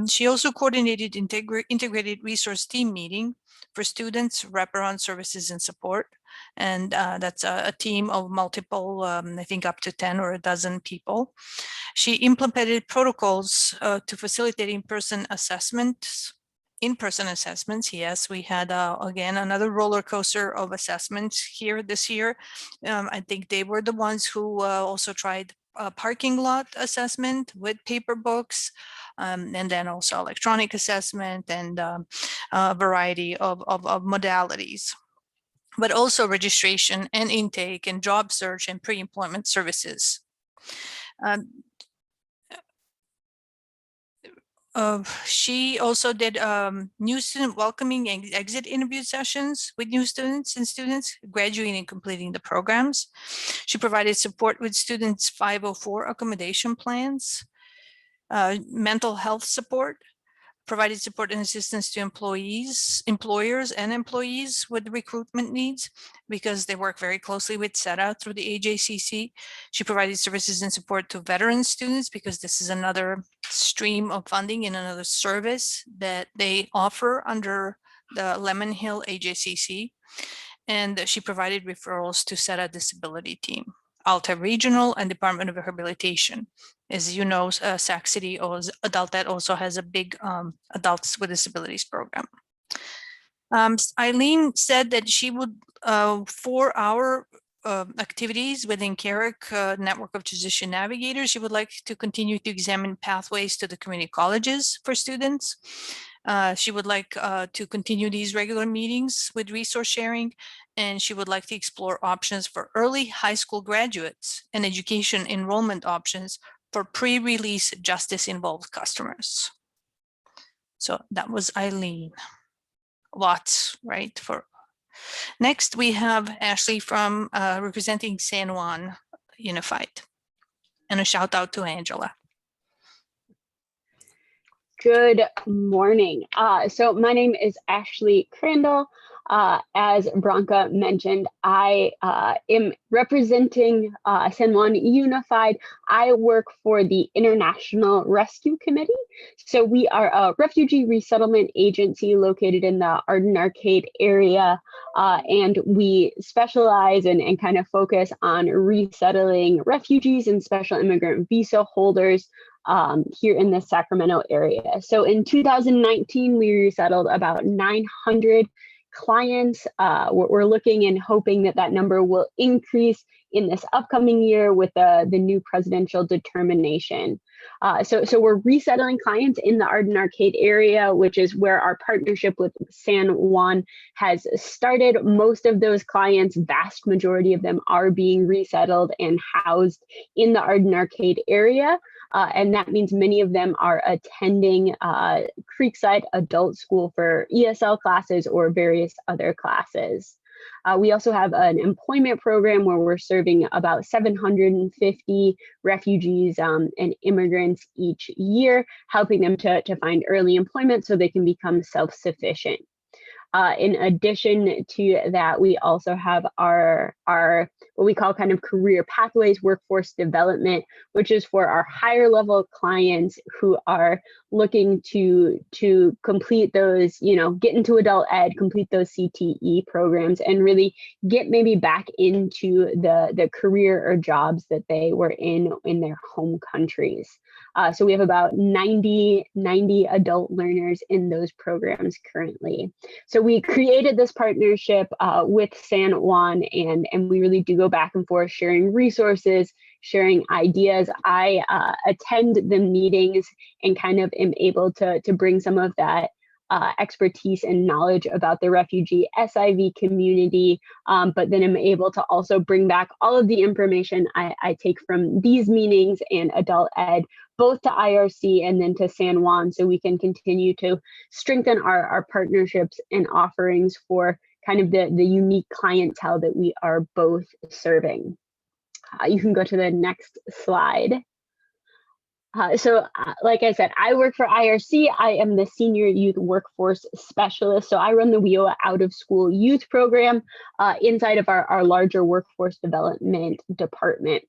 She also coordinated integrated resource team meeting for students, wraparound services and support. And that's a team of multiple, I think up to 10 or a dozen people. She implemented protocols to facilitate in-person assessments. Yes, we had again another roller coaster of assessments here this year. I think they were the ones who also tried parking lot assessment with paper books, and then also electronic assessment and a variety of modalities, but also registration and intake and job search and pre-employment services. She also did new student welcoming and exit interview sessions with new students and students graduating and completing the programs. She provided support with students' 504 accommodation plans, mental health support, provided support and assistance to employers and employees with recruitment needs because they work very closely with SETA through the AJCC. She provided services and support to veteran students because this is another stream of funding and another service that they offer under the Lemon Hill AJCC. And she provided referrals to SETA disability team, Alta Regional and Department of Rehabilitation. As you know, Sac City Adult Ed also has a big adults with disabilities program. Eileen said that she would, for our activities within CAERC network of Transition Navigators, she would like to continue to examine pathways to the community colleges for students. She would like to continue these regular meetings with resource sharing, and she would like to explore options for early high school graduates and education enrollment options for pre-release justice-involved customers. So that was Eileen. Lots, right? Next, we have Ashley from representing San Juan Unified. And a shout out to Angela. Good morning. So my name is Ashley Crandall. As Branka mentioned, I am representing San Juan Unified. I work for the International Rescue Committee. So we are a refugee resettlement agency located in the Arden Arcade area. And we specialize and kind of focus on resettling refugees and special immigrant visa holders here in the Sacramento area. So in 2019, we resettled about 900 clients. We're looking and hoping that that number will increase in this upcoming year with the new presidential determination. So we're resettling clients in the Arden Arcade area, which is where our partnership with San Juan has started. Most of those clients, vast majority of them, are being resettled and housed in the Arden Arcade area. And that means many of them are attending Creekside Adult School for ESL classes or various other classes. We also have an employment program where we're serving about 750 refugees and immigrants each year, helping them to find early employment so they can become self-sufficient. In addition to that, we also have our what we call kind of career pathways, workforce development, which is for our higher level clients who are looking to complete those, get into adult ed, complete those CTE programs, and really get maybe back into the career or jobs that they were in their home countries. So we have about 90 adult learners in those programs currently. So we created this partnership with San Juan, and we really do go back and forth sharing resources, sharing ideas. I attend the meetings and kind of am able to bring some of that expertise and knowledge about the refugee SIV community, but then I'm able to also bring back all of the information I take from these meetings and adult ed, both to IRC and then to San Juan, so we can continue to strengthen our partnerships and offerings for kind of the unique clientele that we are both serving. You can go to the next slide. Like I said, I work for IRC. I am the Senior Youth Workforce Specialist. So I run the WIOA Out of School Youth Program inside of our larger workforce development department.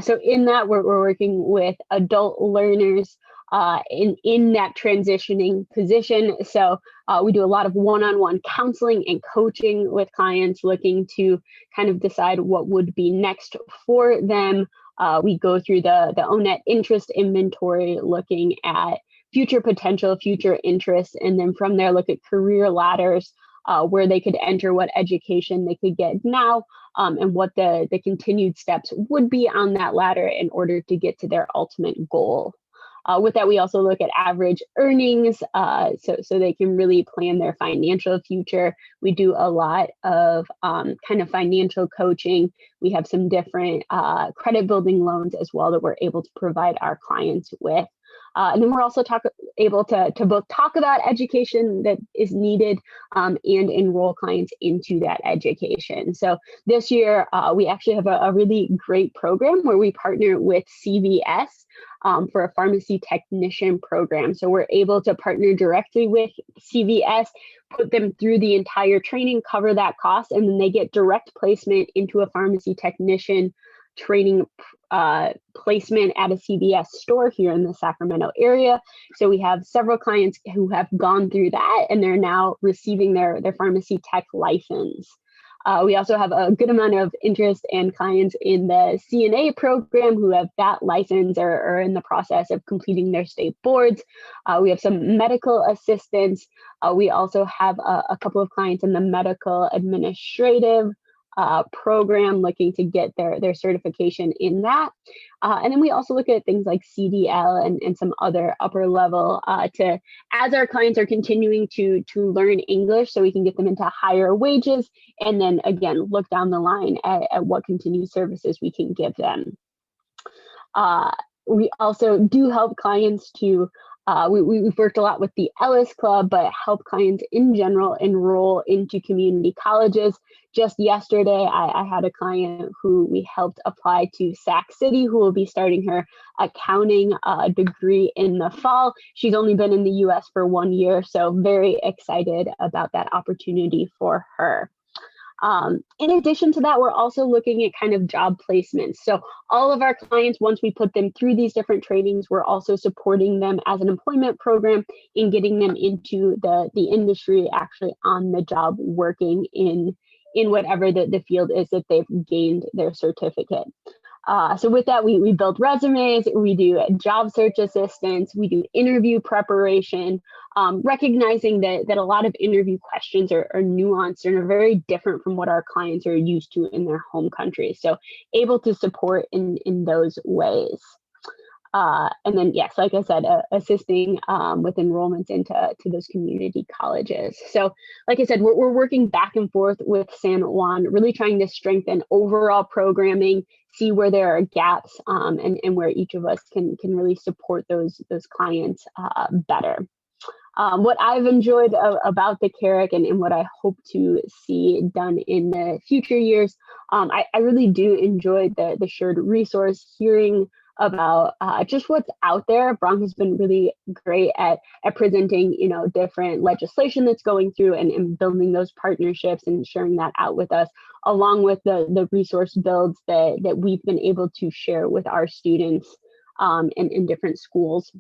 So in that, we're working with adult learners in that transitioning position. So we do a lot of one-on-one counseling and coaching with clients looking to kind of decide what would be next for them. We go through the ONET interest inventory, looking at future potential, future interests, and then from there look at career ladders, where they could enter, what education they could get now, and what the continued steps would be on that ladder in order to get to their ultimate goal. With that, we also look at average earnings, so they can really plan their financial future. We do a lot of kind of financial coaching. We have some different credit building loans as well that we're able to provide our clients with. And then we're also able to both talk about education that is needed and enroll clients into that education. So this year, we actually have a really great program where we partner with CVS for a pharmacy technician program. So we're able to partner directly with CVS, put them through the entire training, cover that cost, and then they get direct placement into a pharmacy technician training placement at a CVS store here in the Sacramento area. So we have several clients who have gone through that, and they're now receiving their pharmacy tech license. We also have a good amount of interest and clients in the CNA program who have that license or are in the process of completing their state boards. We have some medical assistants. We also have a couple of clients in the medical administrative program looking to get their certification in that. And then we also look at things like CDL and some other upper level as our clients are continuing to learn English, so we can get them into higher wages, and then again, look down the line at what continued services we can give them. We also do help clients to we've worked a lot with the Ellis Club, but help clients in general enroll into community colleges. Just yesterday, I had a client who we helped apply to Sac City, who will be starting her accounting degree in the fall. She's only been in the US for 1 year, so very excited about that opportunity for her. In addition to that, we're also looking at kind of job placements. So all of our clients, once we put them through these different trainings, we're also supporting them as an employment program in getting them into the industry, actually on the job, working in whatever the field is that they've gained their certificate. So with that, we build resumes, we do job search assistance, we do interview preparation, recognizing that a lot of interview questions are nuanced and are very different from what our clients are used to in their home country. So able to support in those ways. And then, yes, like I said, assisting with enrollments into those community colleges. So like I said, we're working back and forth with San Juan, really trying to strengthen overall programming, see where there are gaps, and where each of us can really support those clients better. What I've enjoyed about the CAERC and what I hope to see done in the future years, I really do enjoy the shared resource, hearing about just what's out there. Bronk has been really great at presenting, different legislation that's going through and building those partnerships and sharing that out with us, along with the resource builds that we've been able to share with our students in different schools.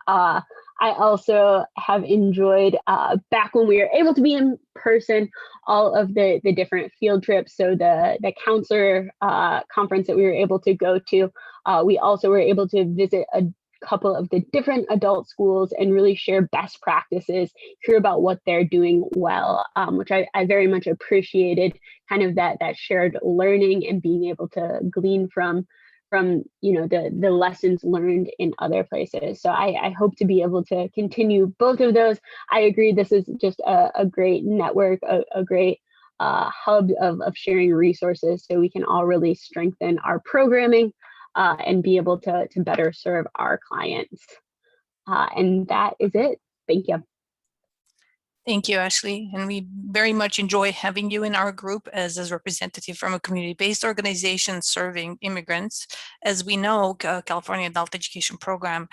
I also have enjoyed back when we were able to be in person, all of the different field trips. So the counselor conference that we were able to go to, we also were able to visit a couple of the different adult schools and really share best practices, hear about what they're doing well, which I very much appreciated, kind of that shared learning and being able to glean from the lessons learned in other places. So I hope to be able to continue both of those. I agree, this is just a great network, a great hub of sharing resources, so we can all really strengthen our programming and be able to better serve our clients. And that is it. Thank you. Thank you, Ashley. And we very much enjoy having you in our group as a representative from a community-based organization serving immigrants. As we know, California Adult Education Program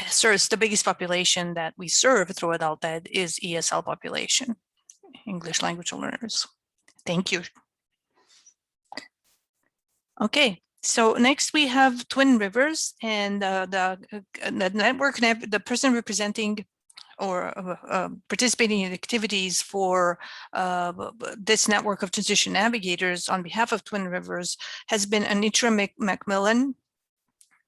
serves the biggest population that we serve through adult ed is ESL population, English language learners. Thank you. Okay. So next we have Twin Rivers, and the network, the person representing or participating in activities for this network of transition navigators on behalf of Twin Rivers has been Anitra Macmillan.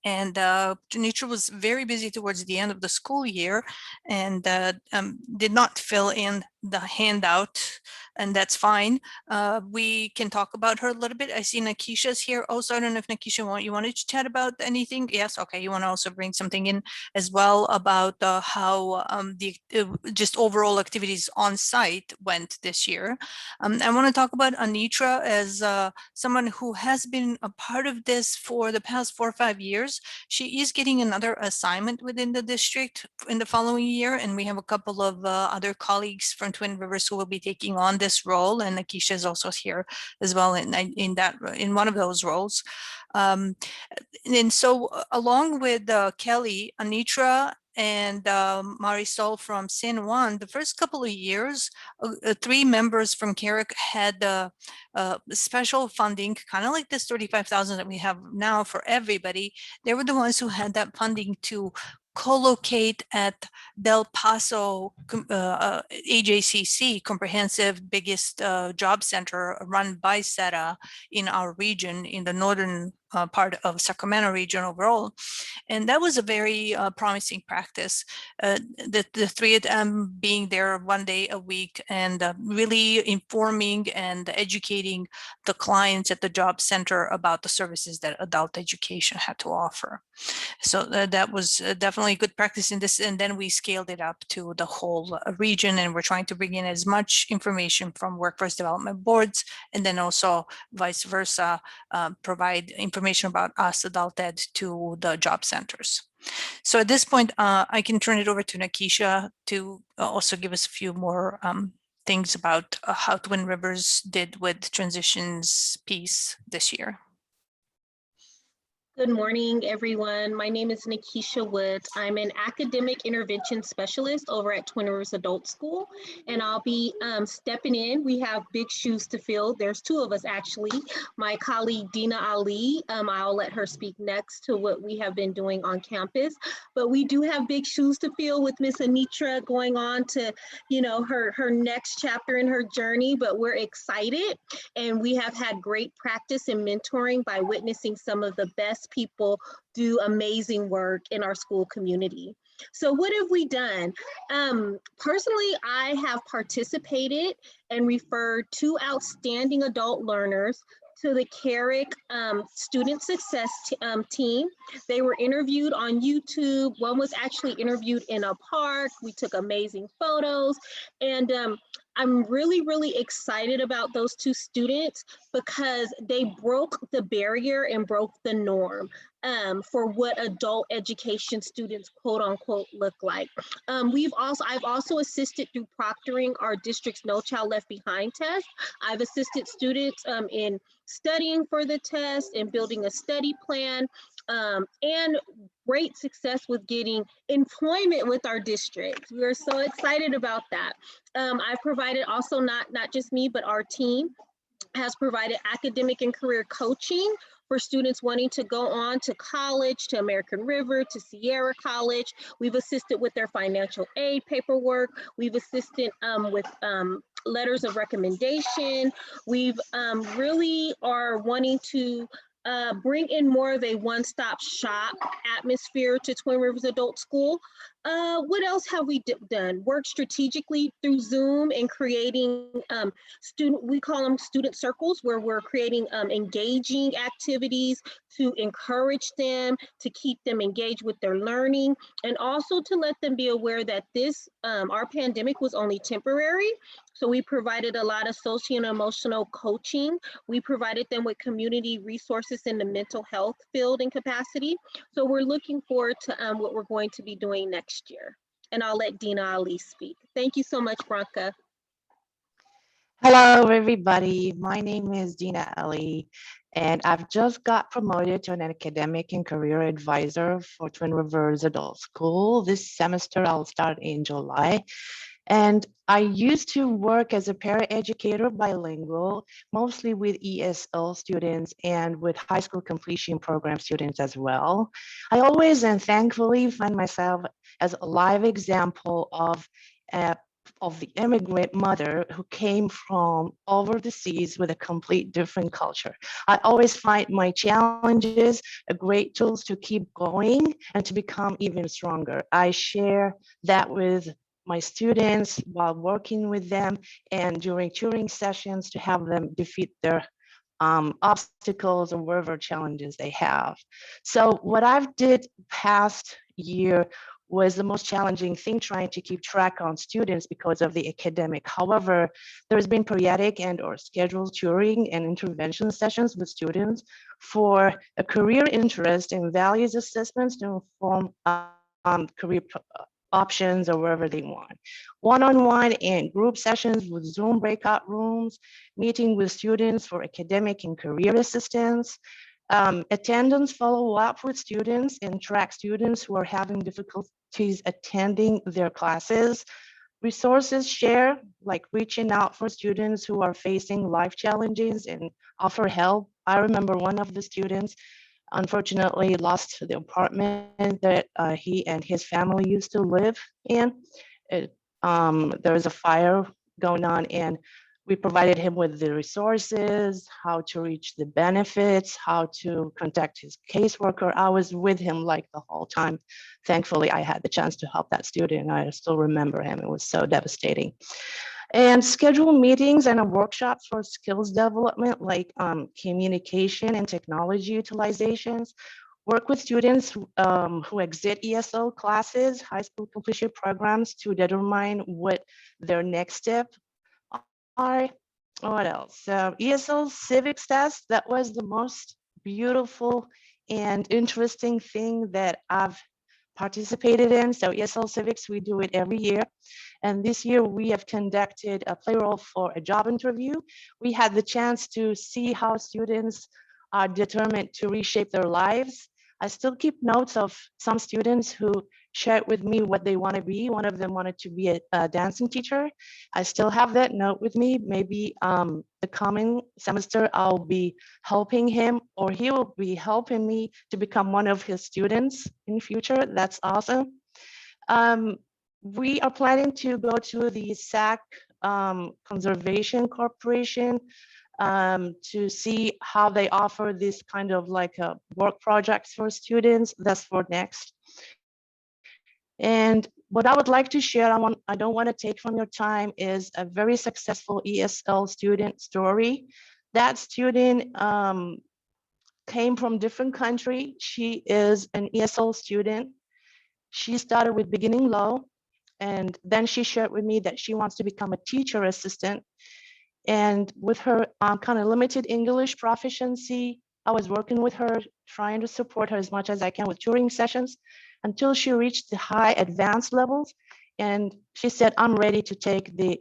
And Anitra was very busy towards the end of the school year and did not fill in the handout, and that's fine. We can talk about her a little bit. I see Nakisha's here also. I don't know if Nakisha, you wanted to chat about anything? Yes, okay. You want to also bring something in as well about how the just overall activities on site went this year. I want to talk about Anitra as someone who has been a part of this for the past 4 or 5 years. She is getting another assignment within the district in the following year, and we have a couple of other colleagues from Twin Rivers who will be taking on this role, and Nakisha is also here as well in one of those roles. And so along with Kelly, Anitra, and Marisol from San Juan, the first couple of years, 3 members from CAERC had special funding, kind of like this 35,000 that we have now for everybody. They were the ones who had that funding to co-locate at Del Paso AJCC, comprehensive biggest job center run by SETA in our region, in the northern part of Sacramento region overall. And that was a very promising practice. The 3 of them being there 1 day a week and really informing and educating the clients at the job center about the services that adult education had to offer. So that was definitely good practice in this. And then we scaled it up to the whole region, and we're trying to bring in as much information from workforce development boards, and then also vice versa, provide information about us adult ed to the job centers. So at this point, I can turn it over to Nakisha to also give us a few more things about how Twin Rivers did with transitions piece this year. Good morning, everyone. My name is Nakisha Woods. I'm an academic intervention specialist over at Twin Rivers Adult School, and I'll be stepping in. We have big shoes to fill. There's 2 of us actually. My colleague Dina Ali, I'll let her speak next to what we have been doing on campus, but we do have big shoes to fill with Miss Anitra going on to, you know, her next chapter in her journey, but we're excited, and we have had great practice in mentoring by witnessing some of the best people do amazing work in our school community. So what have we done? Personally, I have participated and referred 2 outstanding adult learners to the CAERC Student Success team. They were interviewed on YouTube. One was actually interviewed in a park. We took amazing photos, and I'm really, really excited about those 2 students because they broke the barrier and broke the norm for what adult education students, quote unquote, look like. I've also assisted through proctoring our district's No Child Left Behind test. I've assisted students in studying for the test and building a study plan, and great success with getting employment with our district. We are so excited about that. I've provided also, not just me, but our team has provided academic and career coaching for students wanting to go on to college, to American River, to Sierra College. We've assisted with their financial aid paperwork. We've assisted with letters of recommendation. We've really are wanting to bring in more of a one-stop shop atmosphere to Twin Rivers Adult School. What else have we done? Work strategically through Zoom and creating we call them student circles, where we're creating engaging activities to encourage them, to keep them engaged with their learning, and also to let them be aware that this, our pandemic was only temporary. So we provided a lot of social and emotional coaching. We provided them with community resources in the mental health field and capacity. So we're looking forward to what we're going to be doing next year. and I'll let Dina Ali speak. Thank you so much, Branka. Hello, everybody. My name is Gina Ali, and I've just got promoted to an academic and career advisor for Twin Rivers Adult School. This semester, I'll start in July. And I used to work as a paraeducator bilingual, mostly with ESL students and with high school completion program students as well. I always and thankfully find myself as a live example of the immigrant mother who came from over the seas with a complete different culture. I always find my challenges a great tools to keep going and to become even stronger. I share that with my students while working with them and during tutoring sessions to have them defeat their obstacles or whatever challenges they have. So what I've did past year was the most challenging thing, trying to keep track on students because of the academic. However, there's been periodic and or scheduled tutoring and intervention sessions with students for a career interest and values assessments to inform career options or wherever they want. One-on-one and group sessions with Zoom breakout rooms, meeting with students for academic and career assistance, attendance follow-up with students and track students who are having difficulties attending their classes, resources share, like reaching out for students who are facing life challenges and offer help. I remember one of the students unfortunately lost the apartment that he and his family used to live in. There was a fire going on, and we provided him with the resources, how to reach the benefits, how to contact his caseworker. I was with him like the whole time. Thankfully, I had the chance to help that student. I still remember him. It was so devastating. And schedule meetings and workshops for skills development, like communication and technology utilizations. Work with students who exit ESL classes, high school completion programs, to determine what their next step are. What else? ESL civics test, that was the most beautiful and interesting thing that I've participated in. So ESL civics, we do it every year. And this year we have conducted a play role for a job interview. We had the chance to see how students are determined to reshape their lives. I still keep notes of some students who shared with me what they want to be. One of them wanted to be a dancing teacher. I still have that note with me. Maybe the coming semester I'll be helping him, or he will be helping me to become one of his students in the future. That's awesome. We are planning to go to the SAC Conservation Corporation to see how they offer this kind of like work projects for students. That's for next. And what I would like to share, I don't want to take from your time, is a very successful ESL student story. That student came from different country. She is an ESL student. She started with beginning low, and then she shared with me that she wants to become a teacher assistant. And with her kind of limited English proficiency, I was working with her, trying to support her as much as I can with tutoring sessions until she reached the high advanced levels. And she said, I'm ready to take the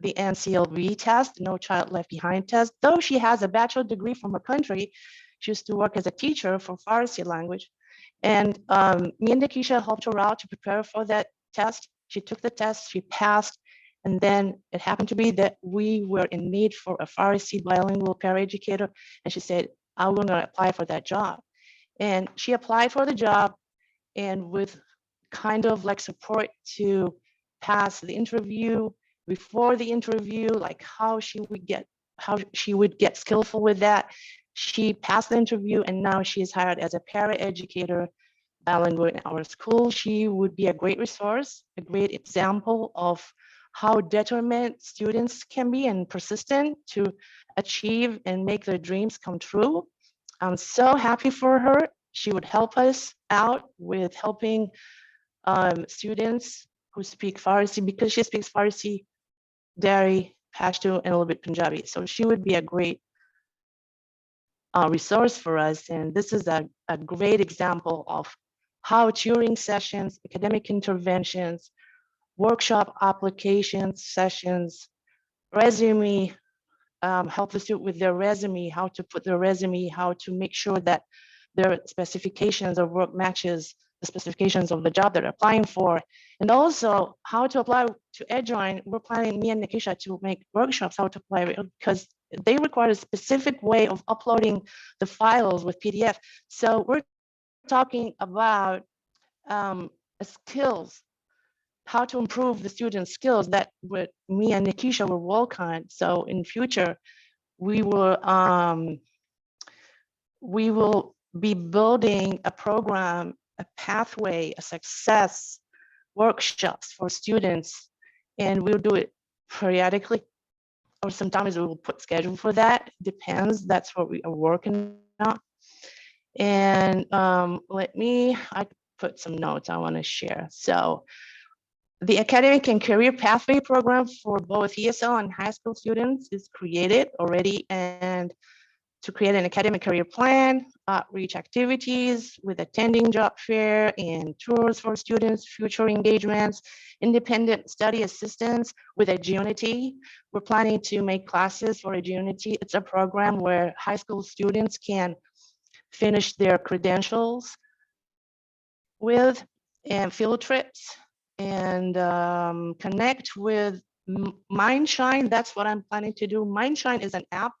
NCLB test, No Child Left Behind test. Though she has a bachelor degree from her country, she used to work as a teacher for Farsi language. And me and Nikisha helped her out to prepare for that test. She took the test, she passed. And then it happened to be that we were in need for a Farsi bilingual paraeducator. And she said, I'm going to apply for that job. And she applied for the job, and with kind of like support to pass the interview, before the interview, like how she would get skillful with that. She passed the interview, and now she is hired as a paraeducator bilingual in our school. She would be a great resource, a great example of how determined students can be and persistent to achieve and make their dreams come true. I'm so happy for her. She would help us out with helping students who speak Farsi, because she speaks Farsi, Dari, Pashto, and a little bit Punjabi. So she would be a great resource for us. And this is a great example of how tutoring sessions, academic interventions, workshop applications, sessions, resume, help the student with their resume, how to put their resume, how to make sure that their specifications of work matches the specifications of the job they're applying for, and also how to apply to EdJoin. We're planning, me and Nikisha, to make workshops how to apply, because they require a specific way of uploading the files with PDF. So we're talking about skills, how to improve the students' skills that with me and Nikisha will work on. So in future, we will be building a program, a pathway, a success workshops for students, and we'll do it periodically, or sometimes we will put schedule for that. Depends. That's what we are working on. And I put some notes I want to share. So the academic and career pathway program for both ESL and high school students is created already, and to create an academic career plan, outreach activities with attending job fair and tours for students, future engagements, independent study assistance with EdUnity. We're planning to make classes for EdUnity. It's a program where high school students can finish their credentials with, and field trips, and connect with Mindshine. That's what I'm planning to do. Mindshine is an app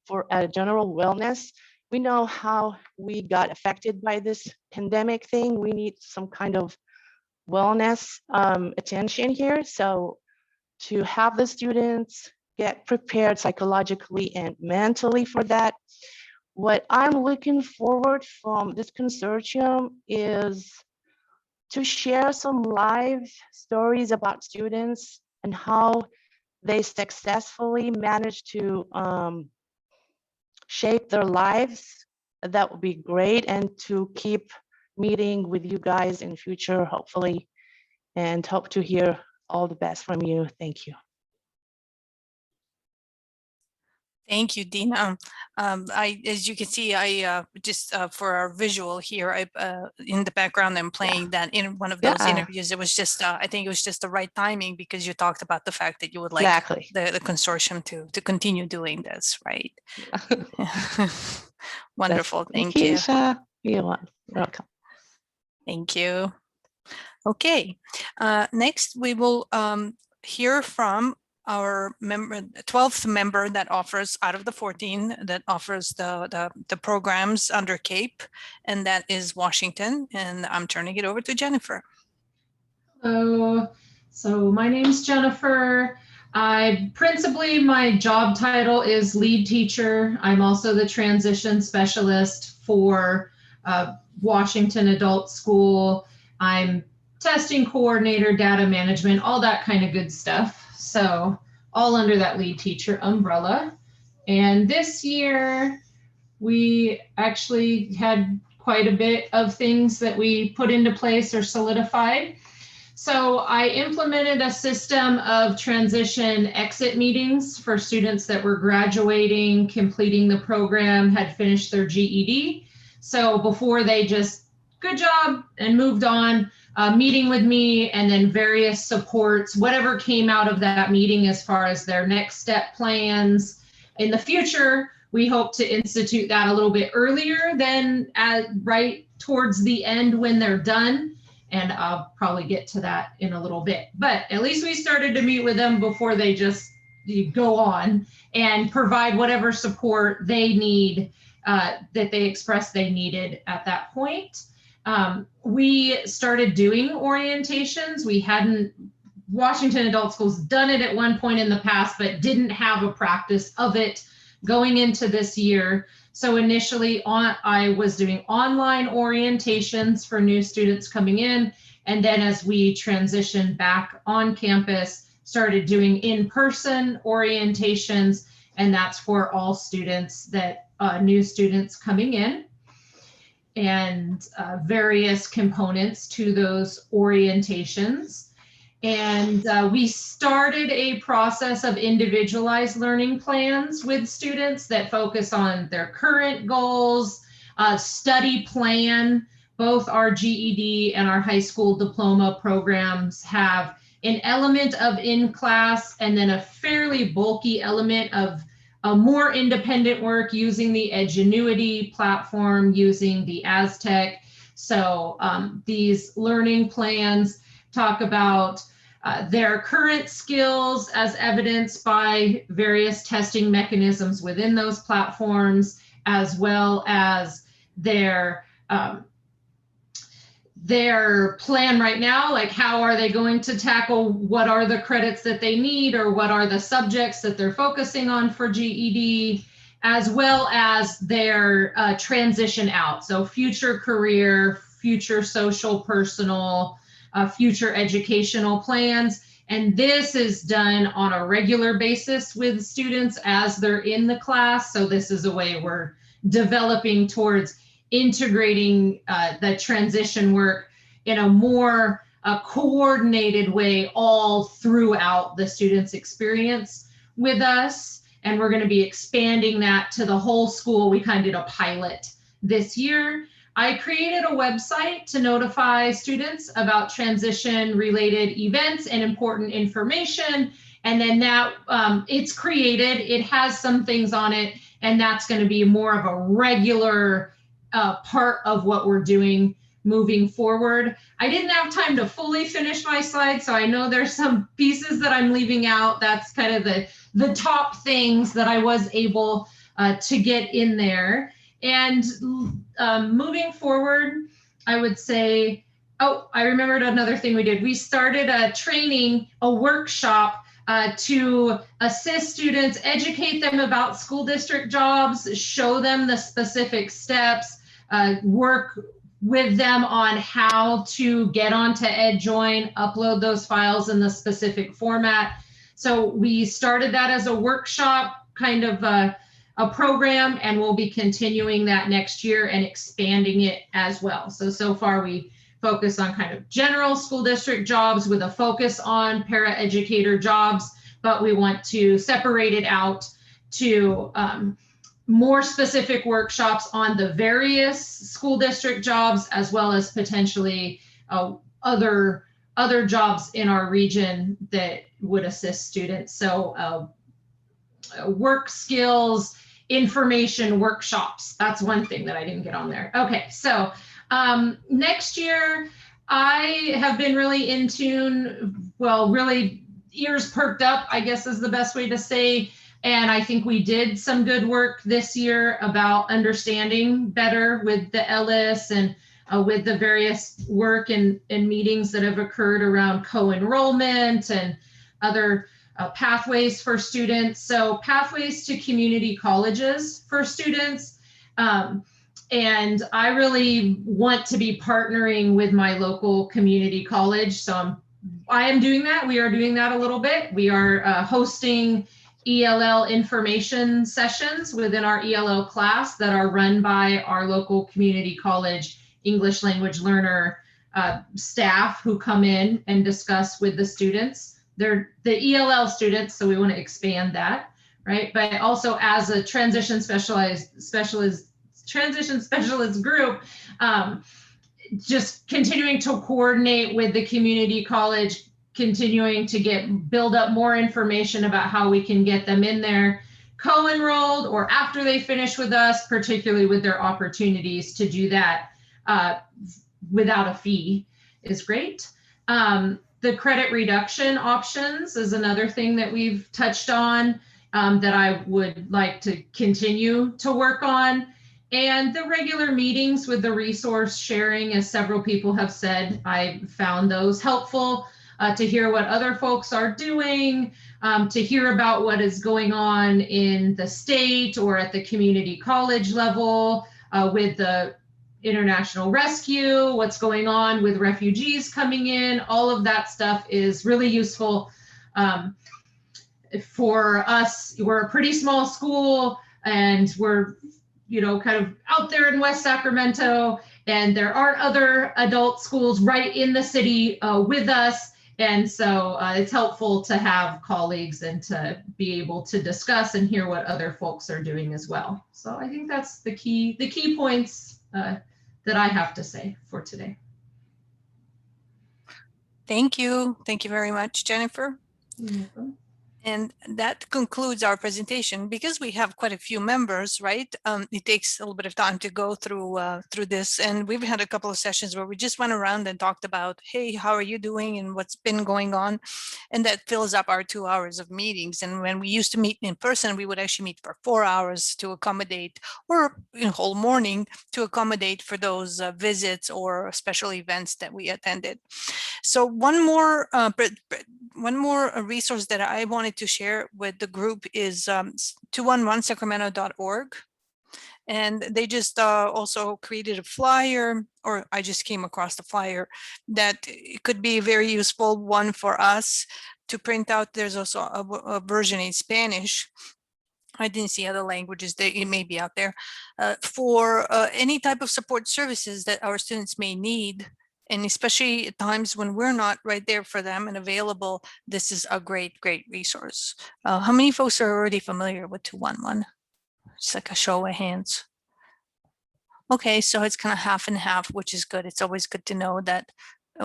for general wellness. We know how we got affected by this pandemic thing. We need some kind of wellness attention here. So to have the students get prepared psychologically and mentally for that. What I'm looking forward from this consortium is to share some live stories about students and how they successfully managed to shape their lives. That would be great, and to keep meeting with you guys in future, hopefully, and hope to hear all the best from you. Thank you. Thank you, Dina. As you can see, I just for our visual here, in the background, I'm playing that in one of those interviews. It was just, I think it was just the right timing, because you talked about the fact that you would like the consortium to continue doing this, right? Wonderful. Thank you. You're welcome. Thank you. Okay. Next, we will hear from our 12th member that offers, out of the 14, that offers the programs under CAPE, and that is Washington. And I'm turning it over to Jennifer. Hello. So my name's Jennifer. Principally, my job title is lead teacher. I'm also the transition specialist for Washington Adult School. I'm testing coordinator, data management, all that kind of good stuff. So all under that lead teacher umbrella. And this year, we actually had quite a bit of things that we put into place or solidified. So I implemented a system of transition exit meetings for students that were graduating, completing the program, had finished their GED. So before they just, good job, and moved on, meeting with me, and then various supports, whatever came out of that meeting as far as their next step plans. In the future, we hope to institute that a little bit earlier than right towards the end when they're done. And I'll probably get to that in a little bit. But at least we started to meet with them before they just go on, and provide whatever support they need, that they expressed they needed at that point. We started doing orientations. We hadn't, Washington Adult Schools done it at one point in the past, but didn't have a practice of it going into this year. So initially I was doing online orientations for new students coming in. And then as we transitioned back on campus, started doing in-person orientations. And that's for all students, that new students coming in, and various components to those orientations. And we started a process of individualized learning plans with students that focus on their current goals, study plan, both our GED and our high school diploma programs have an element of in-class and then a fairly bulky element of more independent work using the Edgenuity platform, using the Aztec. So these learning plans talk about their current skills as evidenced by various testing mechanisms within those platforms, as well as their plan right now, like how are they going to tackle what are the credits that they need or what are the subjects that they're focusing on for GED, as well as their transition out. So future career, future social, personal, future educational plans. And this is done on a regular basis with students as they're in the class. So this is a way we're developing towards integrating the transition work in a more coordinated way all throughout the student's experience with us. And we're going to be expanding that to the whole school. We kind of did a pilot this year. I created a website to notify students about transition related events and important information. And then that it's created, it has some things on it, and that's going to be more of a regular part of what we're doing moving forward. I didn't have time to fully finish my slides, so I know there's some pieces that I'm leaving out. That's kind of the top things that I was able to get in there. And moving forward, I would say, oh, I remembered another thing we did. We started a workshop to assist students, educate them about school district jobs, show them the specific steps, work with them on how to get onto EdJoin, upload those files in the specific format. So we started that as a workshop kind of a program, and we'll be continuing that next year and expanding it as well. So far we focus on kind of general school district jobs with a focus on paraeducator jobs, but we want to separate it out to more specific workshops on the various school district jobs, as well as potentially other jobs in our region that would assist students. So work skills, information workshops. That's one thing that I didn't get on there. Okay, so next year I have been really in tune, well, really ears perked up, I guess is the best way to say. And I think we did some good work this year about understanding better with the Ellis and with the various work and meetings that have occurred around co-enrollment and other pathways for students. So pathways to community colleges for students. And I really want to be partnering with my local community college. So I am doing that. We are doing that a little bit. We are hosting ELL information sessions within our ELL class that are run by our local community college English language learner staff who come in and discuss with the students. They're the ELL students, so we want to expand that, right? But also as a transition specialist group, just continuing to coordinate with the community college, continuing to build up more information about how we can get them in there, co-enrolled, or after they finish with us, particularly with their opportunities to do that without a fee is great. The credit reduction options is another thing that we've touched on that I would like to continue to work on. And the regular meetings with the resource sharing, as several people have said, I found those helpful to hear what other folks are doing, to hear about what is going on in the state or at the community college level with the international rescue, what's going on with refugees coming in. All of that stuff is really useful for us. We're a pretty small school and we're, kind of out there in West Sacramento, and there aren't other adult schools right in the city with us. And so it's helpful to have colleagues and to be able to discuss and hear what other folks are doing as well. So I think that's the key points that I have to say for today. Thank you. Thank you very much, Jennifer. You're welcome. And that concludes our presentation. Because we have quite a few members, right? It takes a little bit of time to go through this. And we've had a couple of sessions where we just went around and talked about, hey, how are you doing and what's been going on? And that fills up our 2 hours of meetings. And when we used to meet in person, we would actually meet for 4 hours to accommodate, or a whole morning to accommodate for those visits or special events that we attended. So one more resource that I wanted to share with the group is 211sacramento.org. And they just also created a flyer, or I just came across the flyer that it could be a very useful one for us to print out. There's also a version in Spanish. I didn't see other languages that it may be out there for any type of support services that our students may need. And especially at times when we're not right there for them and available, this is a great, great resource. How many folks are already familiar with 211? It's like a show of hands. Okay, so it's kind of half and half, which is good. It's always good to know that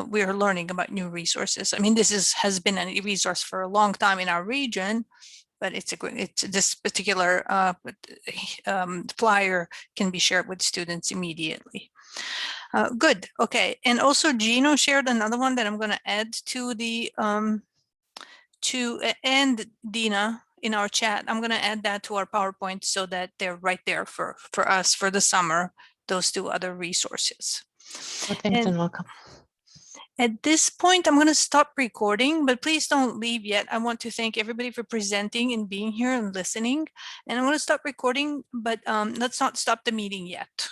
we are learning about new resources. I mean, this has been a resource for a long time in our region, but it's this particular flyer can be shared with students immediately. Good. Okay. And also Gino shared another one that I'm going to add to the and Dina in our chat. I'm going to add that to our PowerPoint so that they're right there for us for the summer, those 2 other resources. Oh, thanks and welcome. At this point, I'm going to stop recording, but please don't leave yet. I want to thank everybody for presenting and being here and listening. And I'm going to stop recording, but let's not stop the meeting yet.